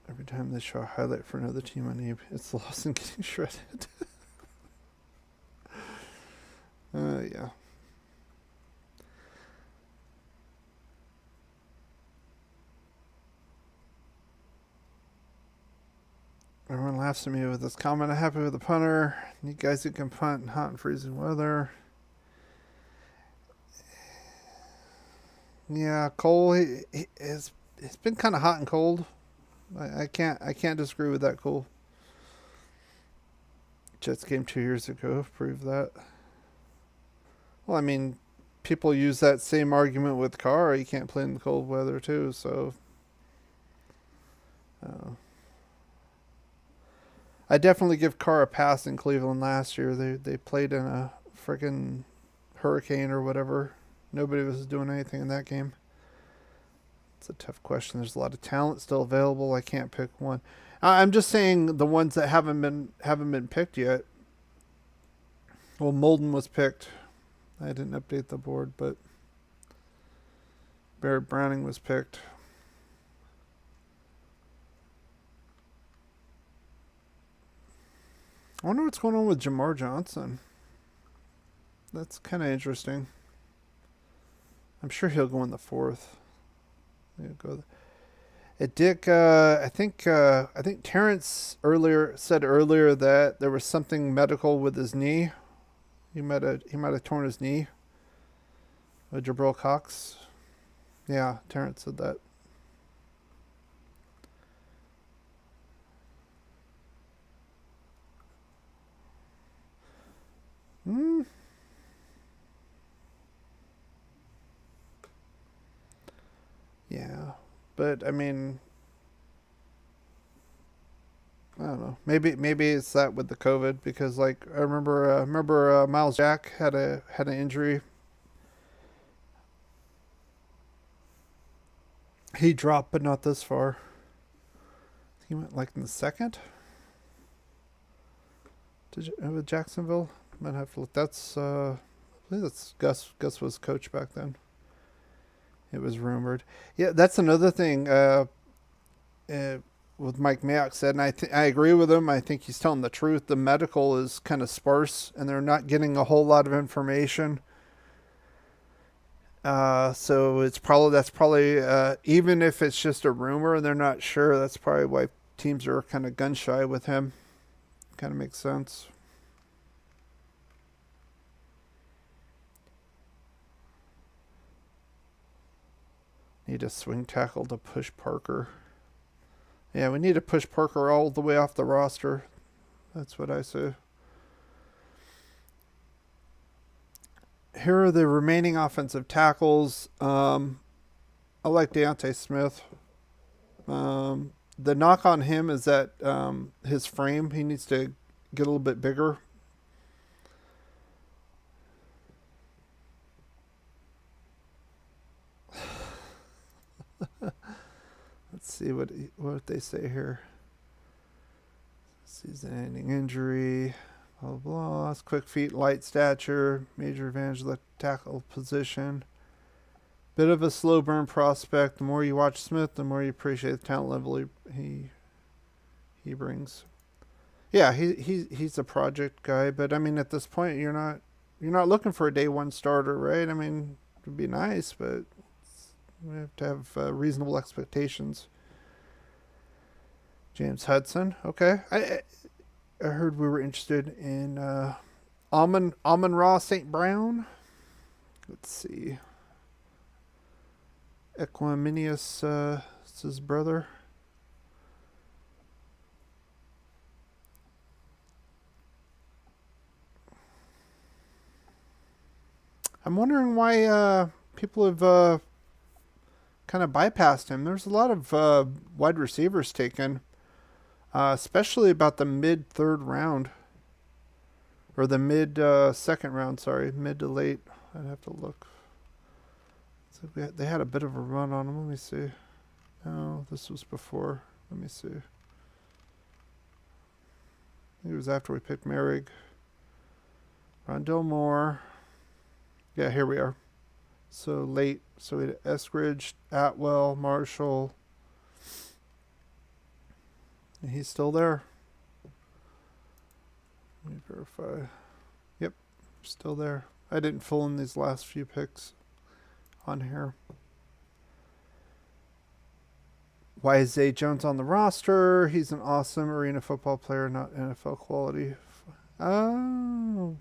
Every time they show a highlight for another team on Eve, it's Lawson getting shredded. Yeah. Everyone laughs at me with this comment. I'm happy with the punter. Need guys who can punt in hot and freezing weather. Yeah, Cole. It's been kind of hot and cold. I can't disagree with that, Cole. Jets game 2 years ago proved that. Well, I mean, people use that same argument with Carr. You can't play in the cold weather too. So, uh, I definitely give Carr a pass in Cleveland last year. They played in a freaking hurricane or whatever. Nobody was doing anything in that game. It's a tough question. There's a lot of talent still available. I can't pick one. I'm just saying the ones that haven't been picked yet. Well, Molden was picked. I didn't update the board, but Barrett Browning was picked. I wonder what's going on with Jamar Johnson. That's kind of interesting. I'm sure he'll go in the 4th. He'll go. Dick, I think Terrence said earlier that there was something medical with his knee. He might have torn his knee. With Jabril Cox. Yeah, Terrence said that. Hmm. Yeah, but I mean, I don't know. Maybe it's that with the COVID because like I remember Miles Jack had an injury. He dropped, but not this far. He went like in the 2nd. Did you with Jacksonville? Might have to look. I believe that's Gus. Gus was coach back then. It was rumored. Yeah, that's another thing. With Mike Mayock said, and I agree with him. I think he's telling the truth. The medical is kind of sparse, and they're not getting a whole lot of information. So that's probably even if it's just a rumor and they're not sure, that's probably why teams are kind of gun shy with him. Kind of makes sense. Need a swing tackle to push Parker. Yeah, we need to push Parker all the way off the roster. That's what I say. Here are the remaining offensive tackles. I like Deontay Smith. The knock on him is that his frame, he needs to get a little bit bigger. Let's see what they say here. Season-ending injury, blah blah blah. Quick feet, light stature, major advantage of the tackle position. Bit of a slow burn prospect. The more you watch Smith, the more you appreciate the talent level he brings. Yeah, he's a project guy, but I mean at this point you're not you're not looking for a day one starter, right? I mean, it would be nice, but we have to have reasonable expectations. James Hudson, okay. I heard we were interested in Amon-Ra St. Brown. Let's see. Equiminius, it's his brother. I'm wondering why people have kind of bypassed him. There's a lot of wide receivers taken, especially about the mid third round. Or the mid second round, sorry. Mid to late. I'd have to look. So they had a bit of a run on him. Let me see. No, this was before. Let me see. It was after we picked Merrick. Rondell Moore. Yeah, here we are. So late. So we had Eskridge, Atwell, Marshall. And he's still there. Let me verify. Yep, still there. I didn't fill in these last few picks on here. Why is Zay Jones on the roster? He's an awesome arena football player, not NFL quality. Oh.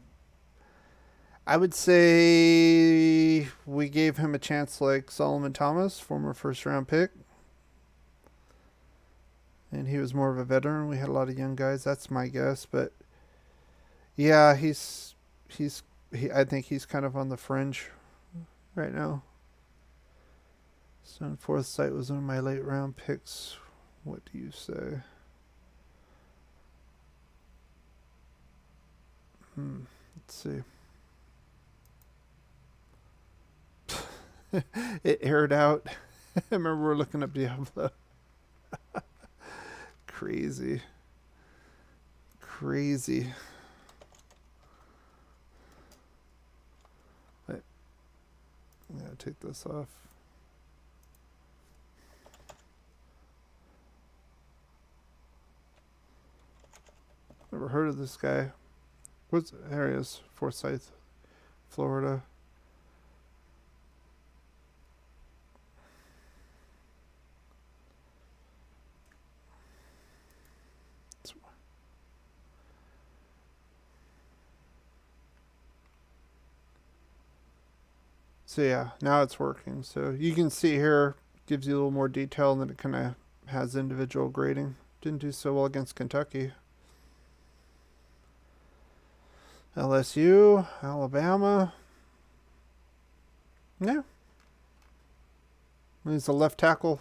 I would say we gave him a chance like Solomon Thomas, former first round pick. And he was more of a veteran. We had a lot of young guys. That's my guess. But yeah, I think he's kind of on the fringe right now. So Forsythe was one of my late round picks. What do you say? Let's see. It aired out. I remember we're looking up Diablo. Crazy. Wait. I'm going to take this off. Never heard of this guy. There he is. Forsythe, Florida. So yeah, now it's working. So you can see here, gives you a little more detail, and then it kind of has individual grading. Didn't do so well against Kentucky. LSU, Alabama. Yeah. He's a left tackle.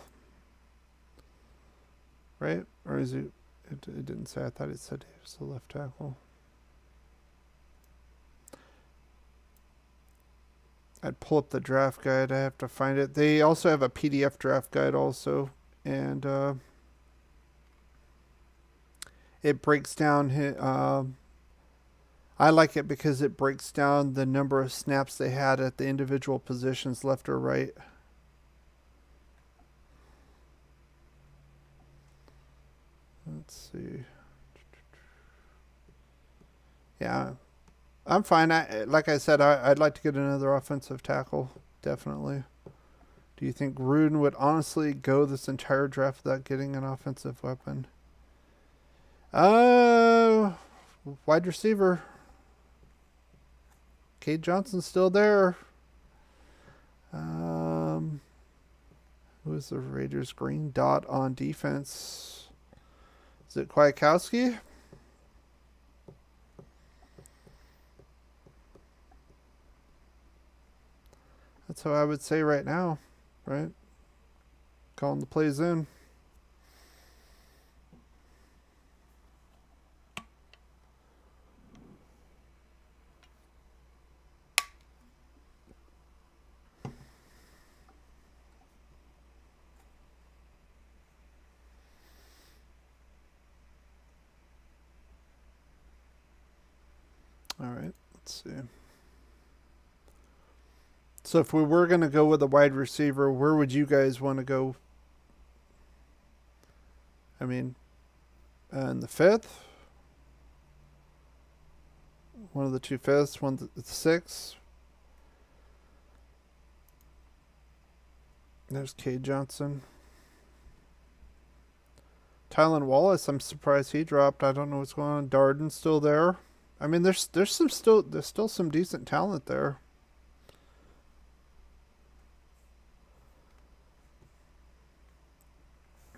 Right? Or is he? It didn't say. I thought it said he was a left tackle. I'd pull up the draft guide. I have to find it. They also have a PDF draft guide also. And it breaks down... I like it because it breaks down the number of snaps they had at the individual positions, left or right. Let's see. Yeah. I'm fine. Like I said, I'd like to get another offensive tackle, definitely. Do you think Gruden would honestly go this entire draft without getting an offensive weapon? Wide receiver. Cade Johnson's still there. Who is the Raiders' green dot on defense? Is it Kwiatkowski? That's how I would say right now, right? Calling the plays in. All right, let's see. So if we were going to go with a wide receiver, where would you guys want to go? I mean, in the fifth? one of the two fifths, one the sixth. There's K. Johnson. Tylan Wallace, I'm surprised he dropped. I don't know what's going on. Darden's still there. I mean, there's still some decent talent there.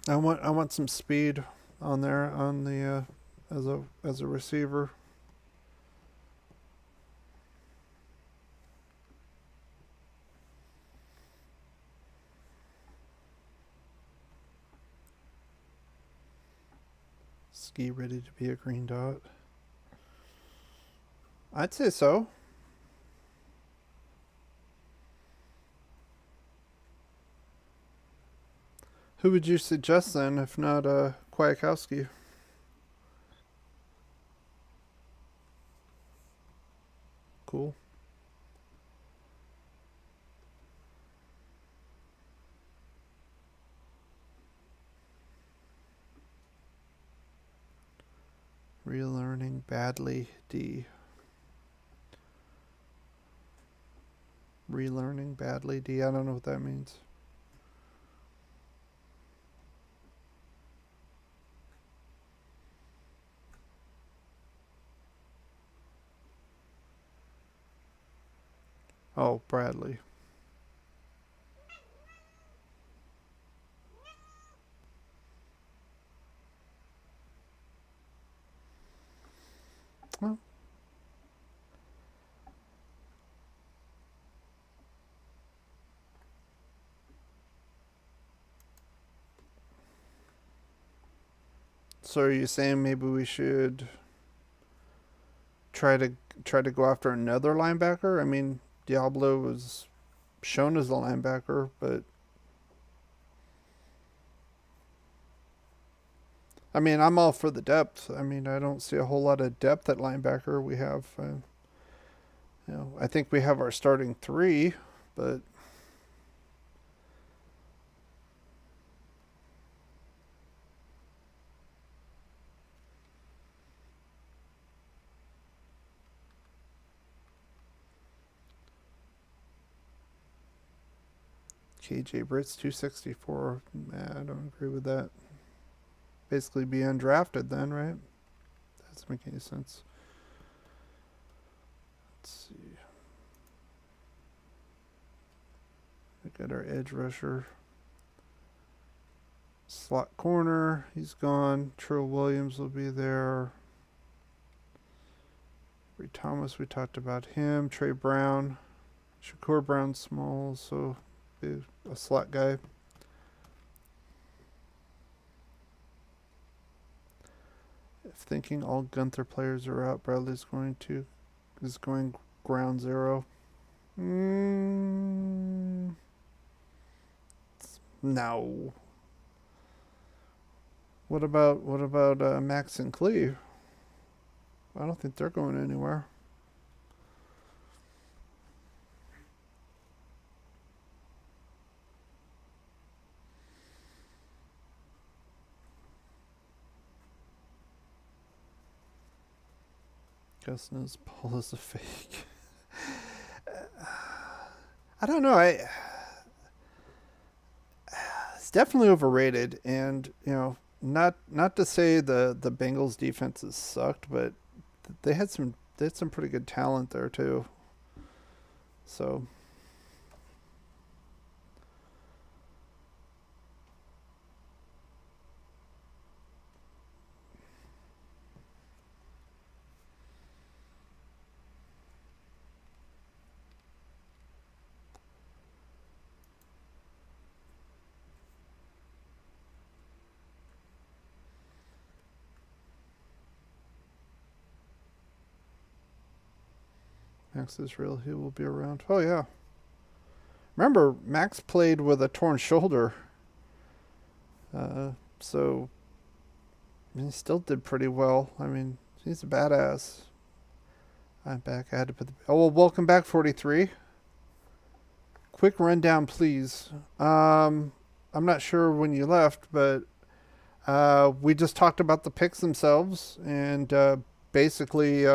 I want some speed on there on the as a receiver. Ski ready to be a green dot. I'd say so. Who would you suggest then, if not Kwiatkowski? Cool. Relearning badly D. Relearning badly D. I don't know what that means. Oh, Bradley. Well, so are you saying maybe we should try to go after another linebacker? I mean, Diablo was shown as a linebacker, but I mean, I'm all for the depth. I mean, I don't see a whole lot of depth at linebacker. We have, I think we have our starting three, but KJ Britt's 264. I don't agree with that. Basically be undrafted then, right? That doesn't make any sense. Let's see. We got our edge rusher. Slot corner, he's gone. Trill Williams will be there. Ray Thomas, we talked about him. Trey Brown. Shakur Brown small, so be a slot guy. If thinking all Gunther players are out, Bradley's going ground zero. No. What about Max and Cleve? I don't think they're going anywhere. Gus knows Paul is a fake. I don't know. It's definitely overrated, and not to say the Bengals defenses sucked, but they had some pretty good talent there too. So Max is real. He will be around. Oh yeah. Remember, Max played with a torn shoulder. So he still did pretty well. I mean, he's a badass. I'm back. I had to put the... Oh, well, welcome back, 43. Quick rundown, please. I'm not sure when you left, but we just talked about the picks themselves, and basically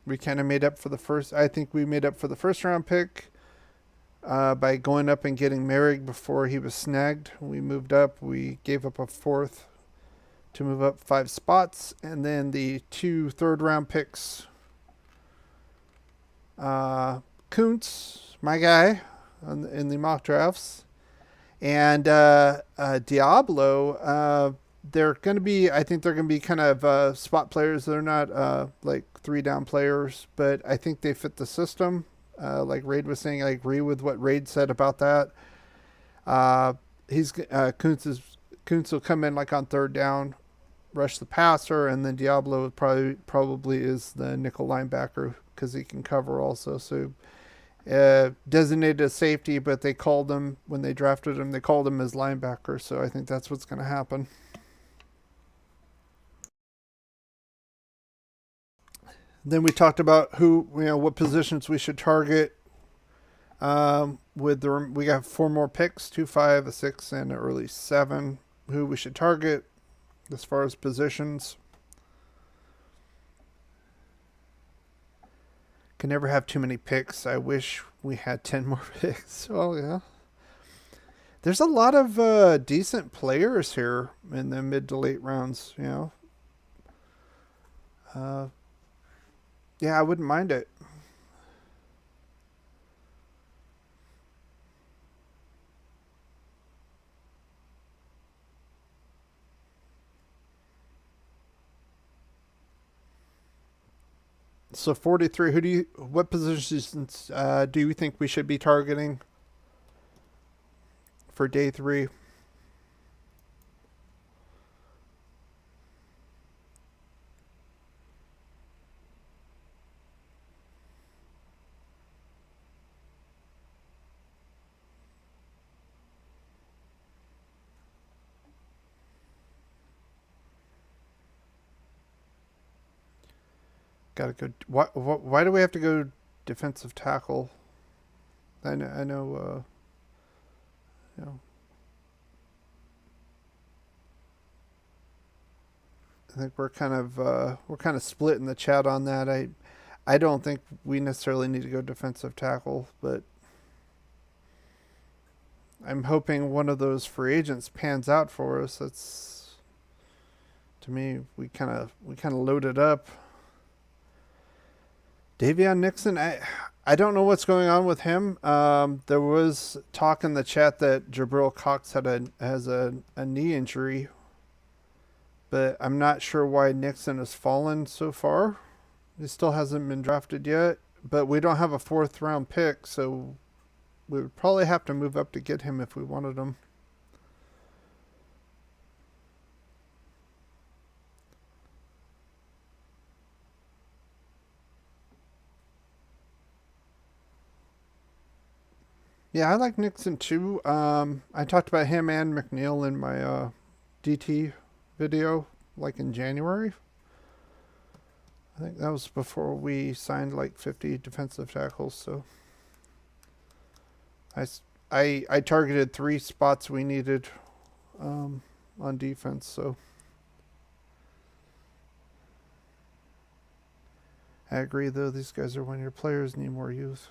we kind of made up for the first. I think we made up for the first round pick by going up and getting Merrick before he was snagged. We moved up. We gave up a fourth to move up 5 spots, and then the 2 third-round picks. Kuntz, my guy, in the mock drafts, and Diablo. They're going to be, I think they're going to be kind of spot players. They're not like 3-down players, but I think they fit the system. Like Raid was saying, I agree with what Raid said about that. Kuntz will come in like on 3rd down, rush the passer, and then Diablo probably is the nickel linebacker because he can cover also. So designated as safety, but they called him when they drafted him. They called him as linebacker. So I think that's what's going to happen. Then we talked about what positions we should target. We got 4 more picks, 2, 5, a 6, and an early 7. Who we should target as far as positions. Can never have too many picks. I wish we had 10 more picks. Oh yeah. There's a lot of decent players here in the mid to late rounds. Yeah, I wouldn't mind it. So 43. What positions do you think we should be targeting for day 3? Gotta go. Why do we have to go defensive tackle? I know. I think we're kind of split in the chat on that. I don't think we necessarily need to go defensive tackle, but I'm hoping one of those free agents pans out for us. That's, to me, we kind of loaded up. Davion Nixon, I don't know what's going on with him. There was talk in the chat that Jabril Cox has a knee injury, but I'm not sure why Nixon has fallen so far. He still hasn't been drafted yet, but we don't have a 4th round pick, so we would probably have to move up to get him if we wanted him. Yeah, I like Nixon too. I talked about him and McNeil in my DT video, like in January. I think that was before we signed like 50 defensive tackles. So I targeted 3 spots we needed on defense. So I agree, though. These guys are when your players need more youth.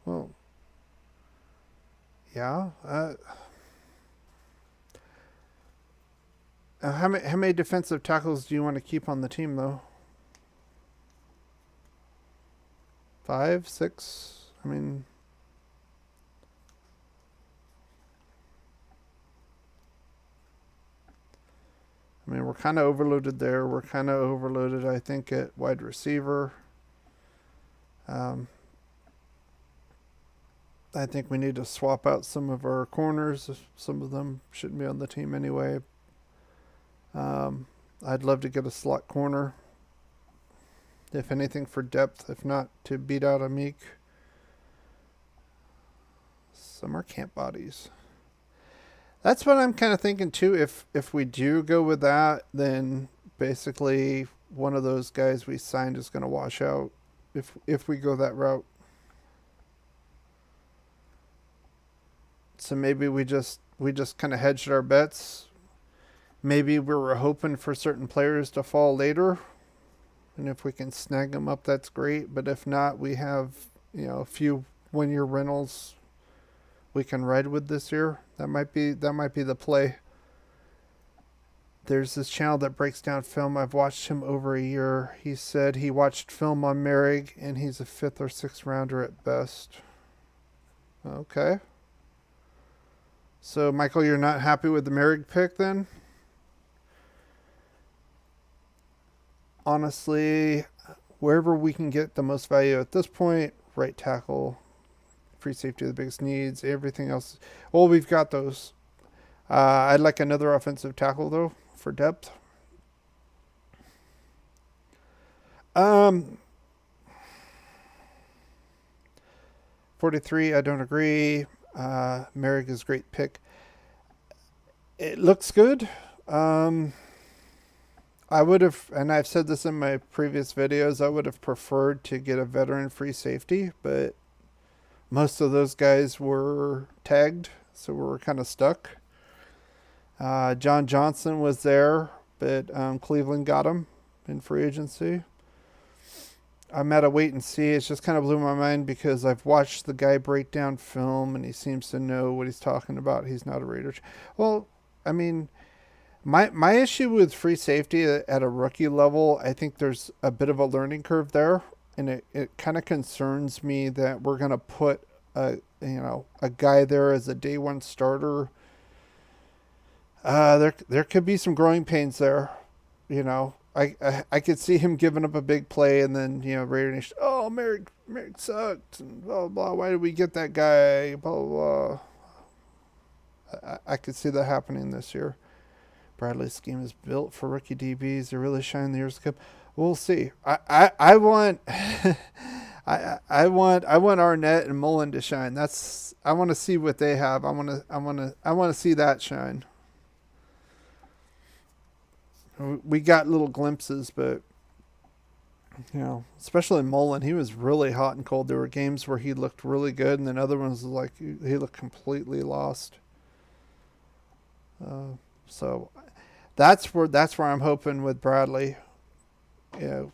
Well, yeah. How many defensive tackles do you want to keep on the team, though? 5, 6? I mean, we're kind of overloaded there. We're kind of overloaded, I think, at wide receiver. I think we need to swap out some of our corners. Some of them shouldn't be on the team anyway. I'd love to get a slot corner, if anything, for depth, if not to beat out a Meek. Some are camp bodies. That's what I'm kind of thinking too. If we do go with that, then basically one of those guys we signed is going to wash out if we go that route. So maybe we just kind of hedged our bets. Maybe we were hoping for certain players to fall later. And if we can snag them up, that's great. But if not, we have, a few 1-year rentals we can ride with this year. That might be the play. There's this channel that breaks down film. I've watched him over a year. He said he watched film on Merrig, and he's a 5th or 6th rounder at best. Okay. So, Michael, you're not happy with the Merrig pick then? Honestly, wherever we can get the most value at this point, right tackle, free safety, the biggest needs, everything else. Well, we've got those. I'd like another offensive tackle, though, for depth. 43, I don't agree. Merrick is a great pick. It looks good. I would have, and I've said this in my previous videos, I would have preferred to get a veteran free safety, but most of those guys were tagged, so we were kind of stuck. John Johnson was there, but Cleveland got him in free agency. I'm at a wait and see. It's just kind of blew my mind because I've watched the guy break down film and he seems to know what he's talking about. He's not a Raider. Well, I mean, my issue with free safety at a rookie level, I think there's a bit of a learning curve there. And it kind of concerns me that we're going to put a guy there as a day one starter. There could be some growing pains there, I could see him giving up a big play and then, Raider Nation, oh, Merrick sucked and blah, blah, why did we get that guy, blah, blah, blah. I could see that happening this year. Bradley's scheme is built for rookie DBs. They really shine the years to come. We'll see. I want I want Arnett and Mullen to shine. I want to see what they have. I want to see that shine. We got little glimpses, but especially Mullen, he was really hot and cold. There were games where he looked really good, and then other ones like he looked completely lost. So that's where I'm hoping with Bradley.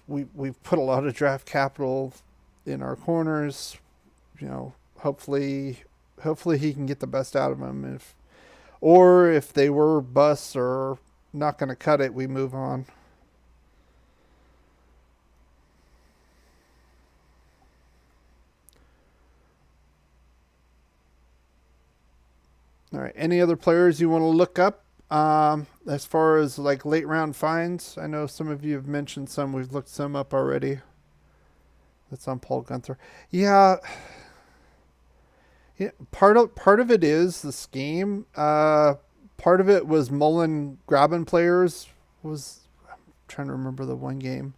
We've put a lot of draft capital in our corners. Hopefully he can get the best out of them. If they were busts or not going to cut it, we move on. All right. Any other players you want to look up as far as like late round finds? I know some of you have mentioned some. We've looked some up already. That's on Paul Gunther. Yeah. Part of it is the scheme. Part of it was Mullen grabbing players. I'm trying to remember the one game.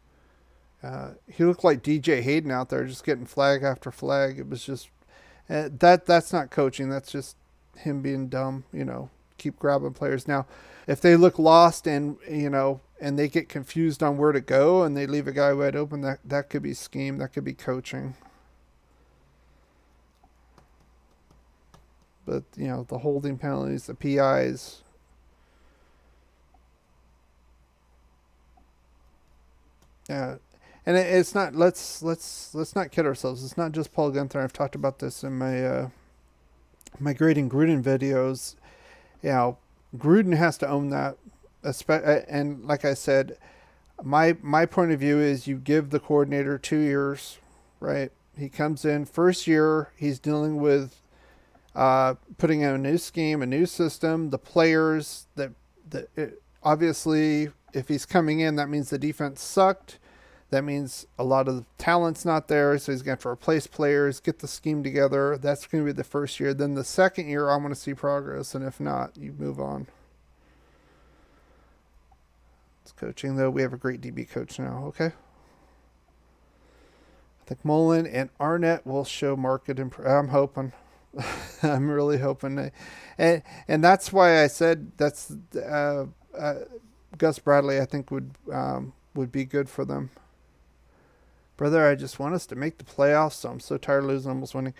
He looked like DJ Hayden out there, just getting flag after flag. It was just that's not coaching. That's just him being dumb. Keep grabbing players. Now, if they look lost and and they get confused on where to go and they leave a guy wide open, that could be scheme. That could be coaching. But the holding penalties, the PIs. Yeah, and it's not. Let's not kid ourselves. It's not just Paul Gunther. I've talked about this in my my grading Gruden videos. Gruden has to own that. And like I said, my point of view is you give the coordinator 2 years, right? He comes in first year. He's dealing with putting in a new scheme, a new system, the players obviously if he's coming in, that means the defense sucked. That means a lot of the talent's not there. So he's going to replace players, get the scheme together. That's going to be the first year. Then the second year, I want to see progress. And if not, you move on. It's coaching though. We have a great DB coach now. Okay. I think Mullen and Arnett will show market I'm hoping. I'm really hoping, and that's why I said that's Gus Bradley. I think would be good for them. Brother, I just want us to make the playoffs. So I'm so tired of losing, almost winning.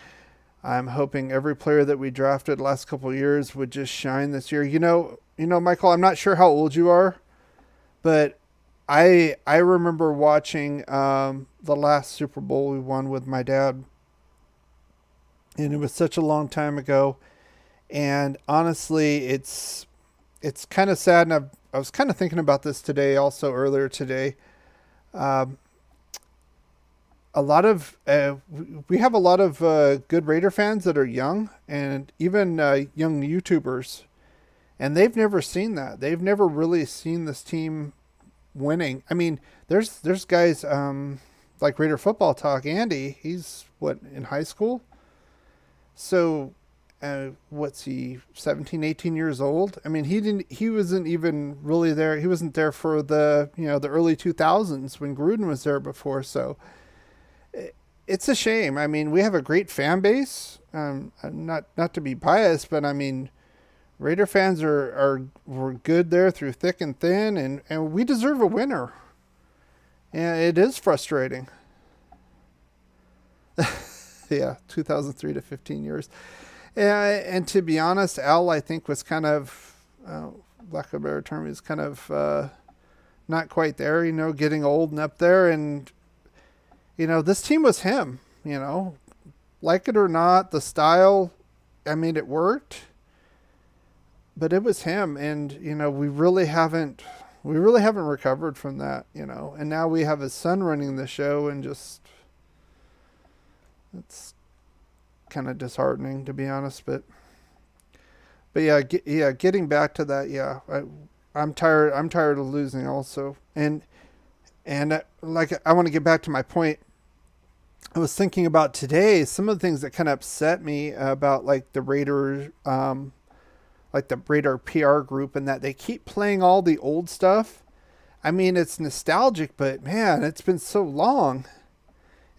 I'm hoping every player that we drafted the last couple of years would just shine this year. Michael, I'm not sure how old you are, but I remember watching the last Super Bowl we won with my dad, and it was such a long time ago. And honestly, it's kind of sad. And I was kind of thinking about this today, also earlier today. Um, a lot of we have a lot of good Raider fans that are young, and even young YouTubers, and they've never seen that. They've never really seen this team winning. I mean, there's guys like Raider Football Talk. Andy, he's what, in high school, so what's he, 17, 18 years old? I mean, he wasn't even really there. He wasn't there for the, the early 2000s when Gruden was there before. So it's a shame. I mean, we have a great fan base. Not to be biased, but I mean, Raider fans were good there through thick and thin, and we deserve a winner. And it is frustrating. Yeah, 2003 to 15 years. And to be honest, Al, I think, was kind of, lack of a better term, is kind of not quite there, getting old and up there. And, this team was him, like it or not, the style, I mean, it worked, but it was him. And, we really haven't recovered from that, and now we have his son running the show, and just, it's kind of disheartening, to be honest. But yeah, getting back to that, yeah, I'm tired. I'm tired of losing also, and like, I want to get back to my point. I was thinking about today some of the things that kind of upset me about, like, the Raiders, like the Raider PR group, and that they keep playing all the old stuff. I mean, it's nostalgic, but man, it's been so long.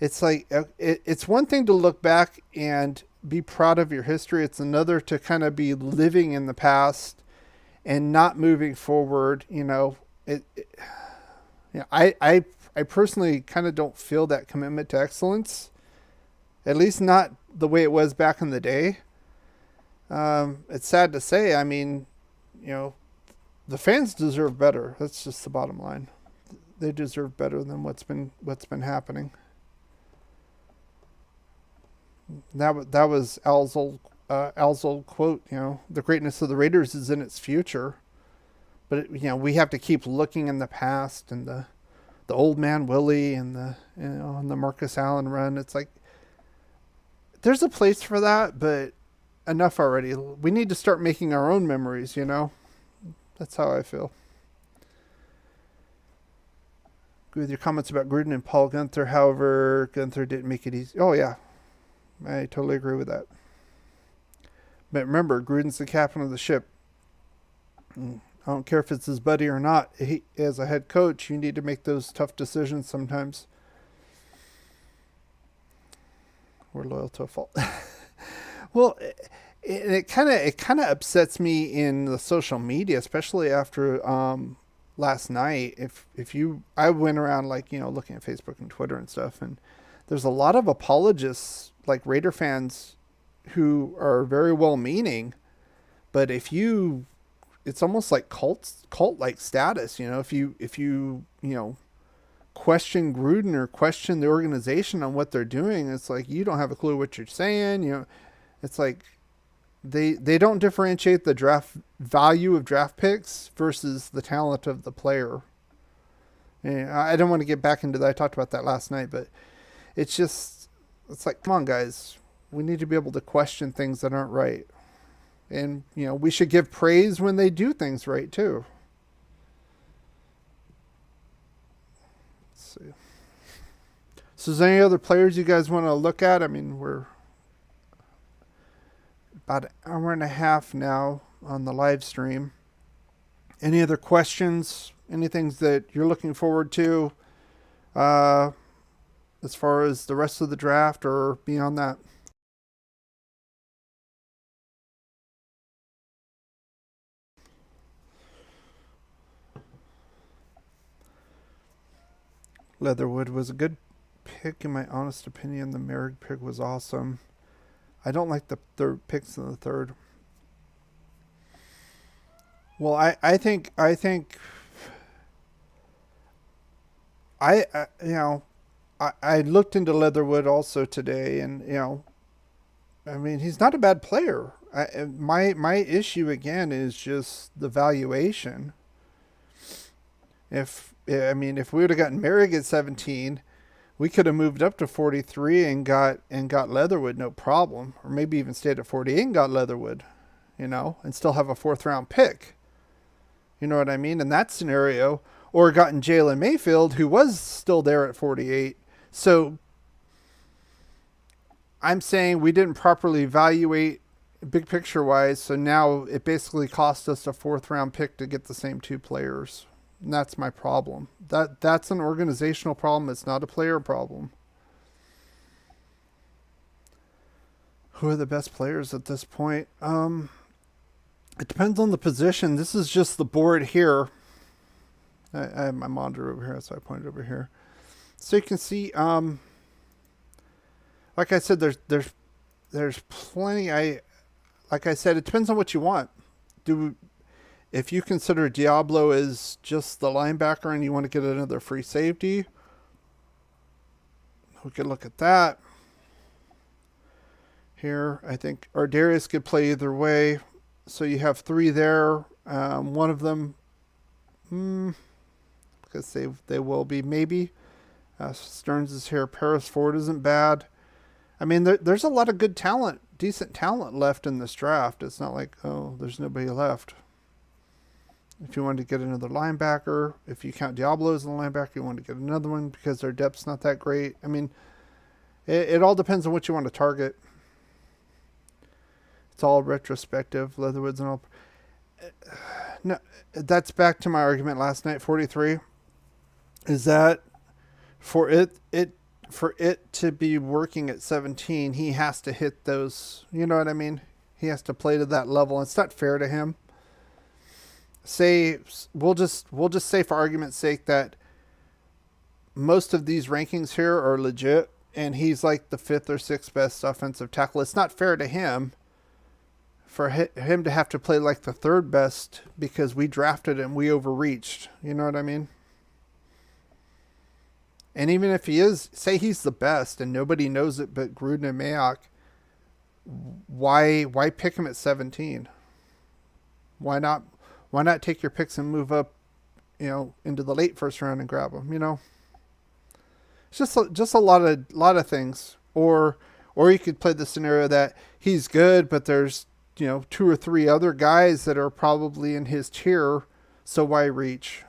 It's like, it's one thing to look back and be proud of your history. It's another to kind of be living in the past and not moving forward. I personally kind of don't feel that commitment to excellence, at least not the way it was back in the day. It's sad to say. I mean, the fans deserve better. That's just the bottom line. They deserve better than what's been happening. That was Al's old quote. The greatness of the Raiders is in its future, but we have to keep looking in the past, and the old man Willie, and the Marcus Allen run. It's like, there's a place for that, but enough already. We need to start making our own memories. That's how I feel. Agree with your comments about Gruden and Paul Guenther. However, Guenther didn't make it easy. Oh yeah, I totally agree with that. But remember, Gruden's the captain of the ship. I don't care if it's his buddy or not. As a head coach, you need to make those tough decisions sometimes. We're loyal to a fault. Well, it kind of upsets me in the social media, especially after last night. I went around, like, looking at Facebook and Twitter and stuff, and there's a lot of apologists, like Raider fans, who are very well meaning, but it's almost like cult like status. If you question Gruden or question the organization on what they're doing, it's like, you don't have a clue what you're saying. It's like, they don't differentiate the draft value of draft picks versus the talent of the player. And I don't want to get back into that. I talked about that last night, but it's like, come on, guys. We need to be able to question things that aren't right. And, we should give praise when they do things right, too. Let's see. So is there any other players you guys want to look at? I mean, we're about an hour and a half now on the live stream. Any other questions? Anything that you're looking forward to as far as the rest of the draft or beyond that? Leatherwood was a good pick, in my honest opinion. The Merrick pick was awesome. I don't like the third picks in the third. Well, I think I looked into Leatherwood also today, and I mean, he's not a bad player. My issue again is just the valuation. If we would have gotten Merrick at 17, we could have moved up to 43 and got Leatherwood no problem, or maybe even stayed at 48 and got Leatherwood, and still have a fourth round pick. You know what I mean? In that scenario, or gotten Jalen Mayfield, who was still there at 48. So I'm saying we didn't properly evaluate big picture wise. So now it basically cost us a fourth round pick to get the same two players. And that's my problem. That's an organizational problem. It's not a player problem. Who are the best players at this point? It depends on the position. This is just the board here. I have my monitor over here, so I pointed over here. So you can see, like I said, there's plenty. Like I said, it depends on what you want. If you consider Diablo as just the linebacker and you want to get another free safety, we could look at that. Here, I think Ardarius could play either way. So you have three there. One of them, because they will be maybe. Stearns is here. Paris Ford isn't bad. I mean, there's a lot of good talent, decent talent left in this draft. It's not like, oh, there's nobody left. If you want to get another linebacker, if you count Diablo as a linebacker, you want to get another one because their depth's not that great. I mean, it all depends on what you want to target. It's all retrospective, Leatherwoods and all. No, that's back to my argument last night. 43 is that for it to be working at 17, he has to hit those. You know what I mean? He has to play to that level. It's not fair to him. We'll just say for argument's sake that most of these rankings here are legit, and he's like the 5th or 6th best offensive tackle. It's not fair to him for him to have to play like the 3rd best because we drafted him, we overreached. You know what I mean? And even if he is, say he's the best and nobody knows it but Gruden and Mayock, why pick him at 17? Why not take your picks and move up, into the late first round and grab them? It's just a lot of things. Or you could play the scenario that he's good, but there's 2 or 3 other guys that are probably in his tier. So why reach?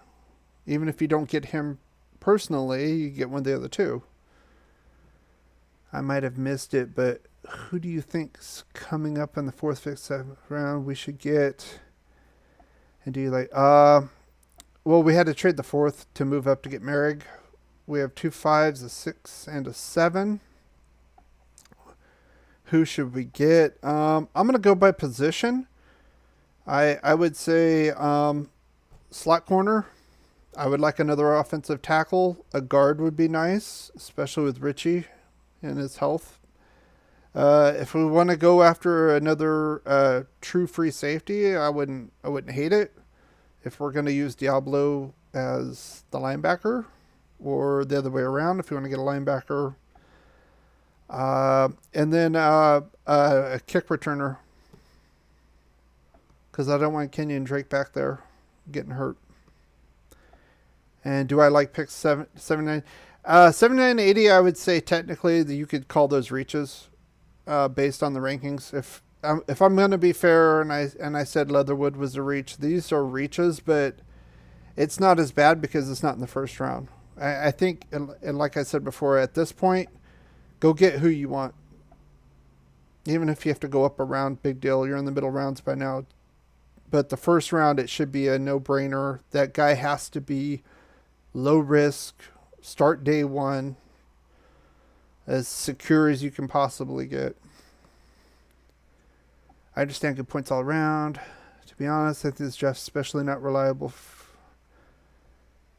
Even if you don't get him personally, you get one of the other two. I might have missed it, but who do you think's coming up in the 4th, 5th, 7th round we should get? And do you like, well, we had to trade the 4th to move up to get Merrig. We have 2 5s, a 6, and a 7. Who should we get? I'm going to go by position. I would say slot corner. I would like another offensive tackle. A guard would be nice, especially with Richie and his health. If we want to go after another true free safety, I wouldn't hate it. If we're going to use Diablo as the linebacker, or the other way around, if you want to get a linebacker, and then a kick returner, because I don't want Kenyon Drake back there getting hurt. And do I like picks 79? 79 80, I would say technically that you could call those reaches based on the rankings. If I'm going to be fair, and I said Leatherwood was a reach, these are reaches, but it's not as bad because it's not in the first round. I think, and like I said before, at this point, go get who you want. Even if you have to go up a round, big deal. You're in the middle rounds by now. But the first round, it should be a no-brainer. That guy has to be low risk, start day one, as secure as you can possibly get. I understand good points all around. To be honest, I think this draft especially not reliable.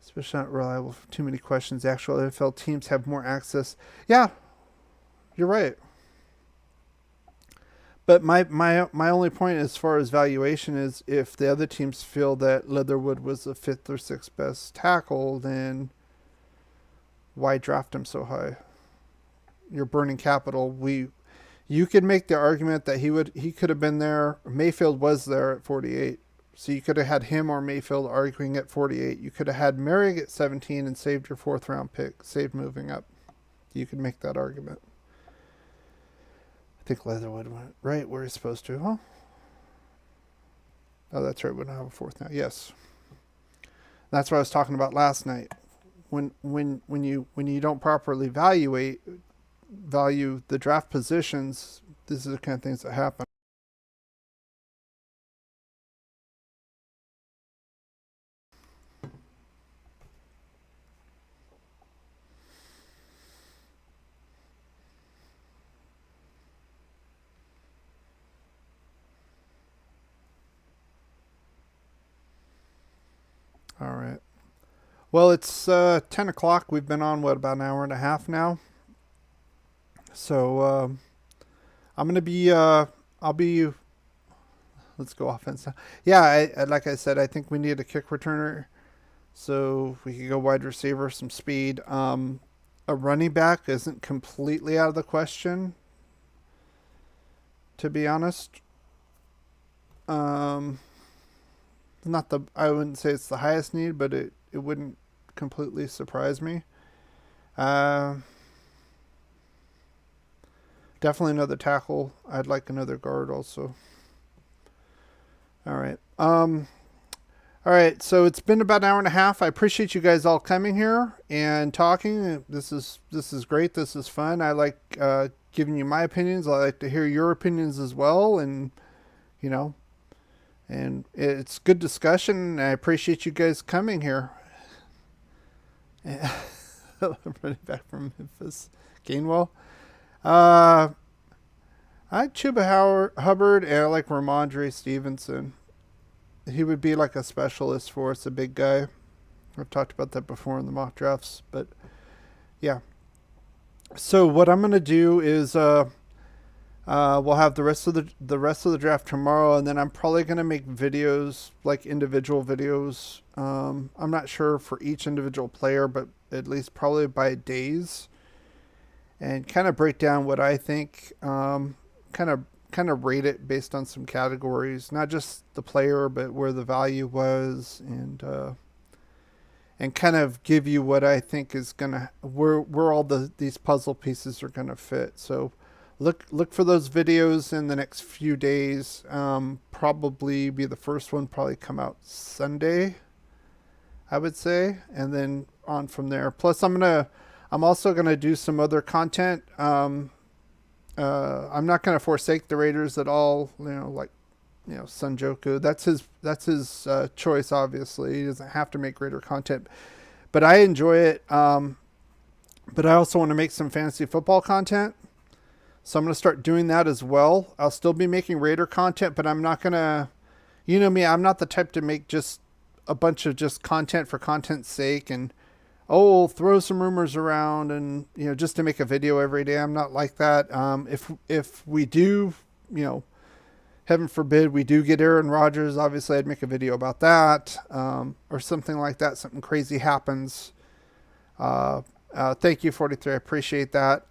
Especially not reliable for too many questions. Actual NFL teams have more access. Yeah, you're right. But my only point as far as valuation is if the other teams feel that Leatherwood was the 5th or 6th best tackle, then why draft him so high? You're burning capital. You could make the argument that he could have been there. Mayfield was there at 48. So you could have had him or Mayfield arguing at 48. You could have had Merrick at 17 and saved your 4th round pick, saved moving up. You could make that argument. I think Leatherwood went right where he's supposed to, huh? Oh, that's right. We don't have a 4th now. Yes. That's what I was talking about last night. When you don't properly value the draft positions, these are the kind of things that happen. All right. Well, it's 10 o'clock. We've been on, what, about an hour and a half now? So I'm going to be, let's go offense now. Yeah, like I said, I think we need a kick returner. So we could go wide receiver, some speed. A running back isn't completely out of the question, to be honest. I wouldn't say it's the highest need, but it wouldn't completely surprise me. Definitely another tackle. I'd like another guard also. All right. All right. So it's been about an hour and a half. I appreciate you guys all coming here and talking. This is great. This is fun. I like giving you my opinions. I like to hear your opinions as well, and and it's good discussion. I appreciate you guys coming here. Running back from Memphis, Gainwell. I like Chuba Hubbard, and I like Ramondre Stevenson. He would be like a specialist for us, a big guy. I've talked about that before in the mock drafts, but yeah. So what I'm gonna do is we'll have the rest of the draft tomorrow, and then I'm probably gonna make videos, like individual videos. I'm not sure for each individual player, but at least probably by days, and kind of break down what I think. Kind of rate it based on some categories, not just the player, but where the value was, and kind of give you what I think is gonna where all these puzzle pieces are gonna fit. So look for those videos in the next few days. Probably be the first one, probably come out Sunday, I would say, and then on from there. Plus I'm also gonna do some other content. I'm not going to forsake the Raiders at all. Sunjoku. That's his choice. Obviously, he doesn't have to make Raider content, but I enjoy it. But I also want to make some fantasy football content, so I'm going to start doing that as well. I'll still be making Raider content, but I'm not going to. You know me. I'm not the type to make just a bunch of just content for content's sake and throw some rumors around and, just to make a video every day. I'm not like that. If we do, heaven forbid, we do get Aaron Rodgers, obviously I'd make a video about that, or something like that. Something crazy happens. Thank you, 43. I appreciate that.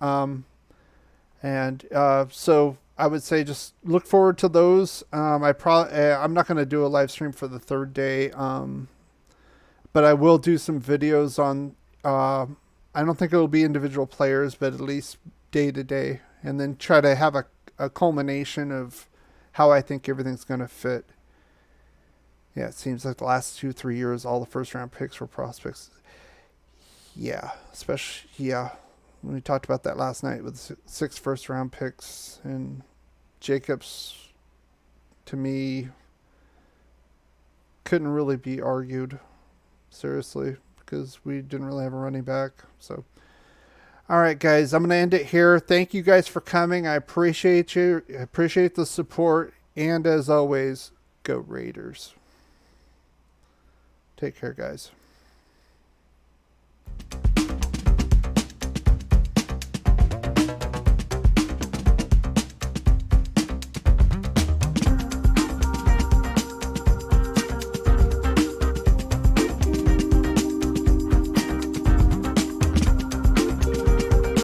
So I would say just look forward to those. I'm not going to do a live stream for the 3rd day. But I will do some videos on, I don't think it'll be individual players, but at least day to day, and then try to have a culmination of how I think everything's going to fit. Yeah, it seems like the last 2-3 years, all the 1st round picks were prospects. Yeah, especially, when we talked about that last night with 6 1st round picks, and Jacobs, to me, couldn't really be argued. Seriously, because we didn't really have a running back. So, all right, guys, I'm going to end it here. Thank you guys for coming. I appreciate you. I appreciate the support. And as always, go Raiders. Take care, guys.